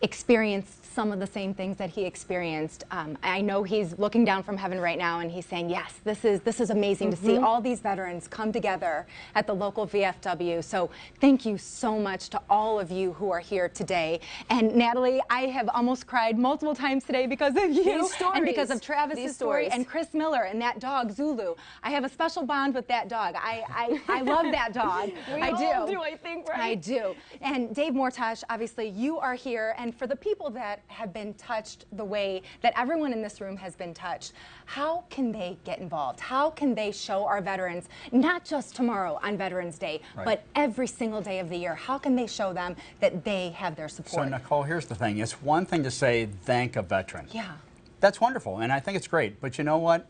experienced some of the same things that he experienced. I know he's looking down from heaven right now, and he's saying, yes, this is amazing to see all these veterans come together at the local VFW. So thank you so much to all of you who are here today. And Natalie, I have almost cried multiple times today because of you and because of Travis's story and Chris Miller and that dog, Zulu. I have a special bond with that dog. I love that dog. I do, I think, right? I do. And Dave Mortash, obviously you are here, and for the people that have been touched the way that everyone in this room has been touched, how can they get involved? How can they show our veterans, not just tomorrow on Veterans Day, but every single day of the year? How can they show them that they have their support? So Nicole, here's the thing. It's one thing to say thank a veteran. Yeah. That's wonderful, and I think it's great. But you know what?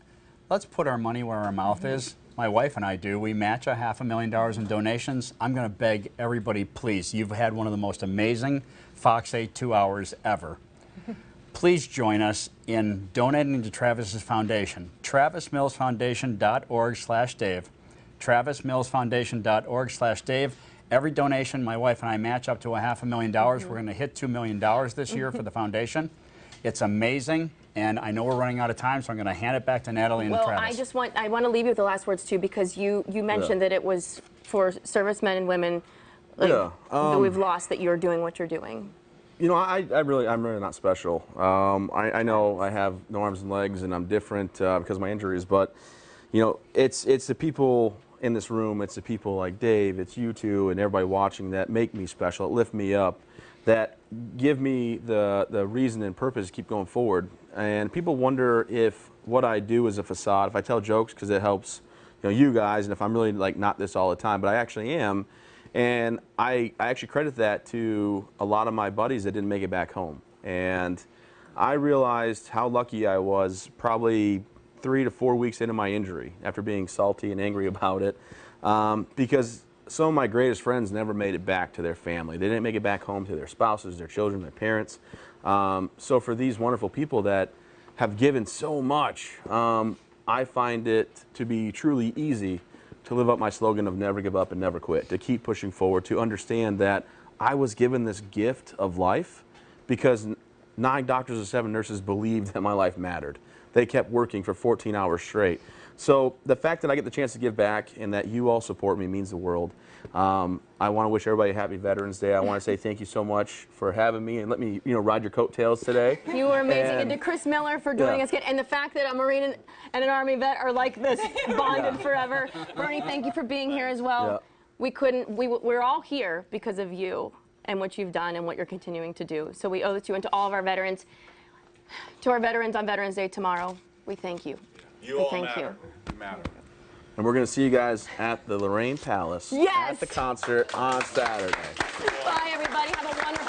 Let's put our money where our mouth is. My wife and I do. We match $500,000 in donations. I'm going to beg everybody, please. You've had one of the most amazing Fox 8 2 hours ever. Please join us in donating to Travis's foundation. TravisMillsFoundation.org/Dave. TravisMillsFoundation.org/Dave. Every donation, my wife and I match up to $500,000. We're going to hit $2 million this year for the foundation. It's amazing, and I know we're running out of time, so I'm going to hand it back to Natalie and Travis. I want to leave you with the last words too, because you mentioned that it was for servicemen and women that we've lost that you're doing what you're doing. You know, I'm really not special. I know I have no arms and legs, and I'm different because of my injuries. But you know, it's the people in this room, it's the people like Dave, it's you two, and everybody watching that make me special, that lift me up, that give me the reason and purpose to keep going forward. And people wonder if what I do is a facade. If I tell jokes because it helps, you guys, and if I'm really like not this all the time, but I actually am. And I actually credit that to a lot of my buddies that didn't make it back home. And I realized how lucky I was probably 3 to 4 weeks into my injury after being salty and angry about it, because some of my greatest friends never made it back to their family. They didn't make it back home to their spouses, their children, their parents. So for these wonderful people that have given so much, I find it to be truly easy to live up my slogan of never give up and never quit, to keep pushing forward, to understand that I was given this gift of life because 9 doctors and 7 nurses believed that my life mattered. They kept working for 14 hours straight. So the fact that I get the chance to give back and that you all support me means the world. I want to wish everybody a happy Veterans Day. I want to say thank you so much for having me and let me, ride your coattails today. You were amazing. And to Chris Miller for joining us again. And the fact that a Marine and an Army vet are like this, bonded forever. Bernie, thank you for being here as well. We're all here because of you and what you've done and what you're continuing to do. So we owe this to you and to all of our veterans. To our veterans on Veterans Day tomorrow, we thank you. You all matter. You matter. And we're going to see you guys at the Lorraine Palace at the concert on Saturday. Bye, everybody. Have a wonderful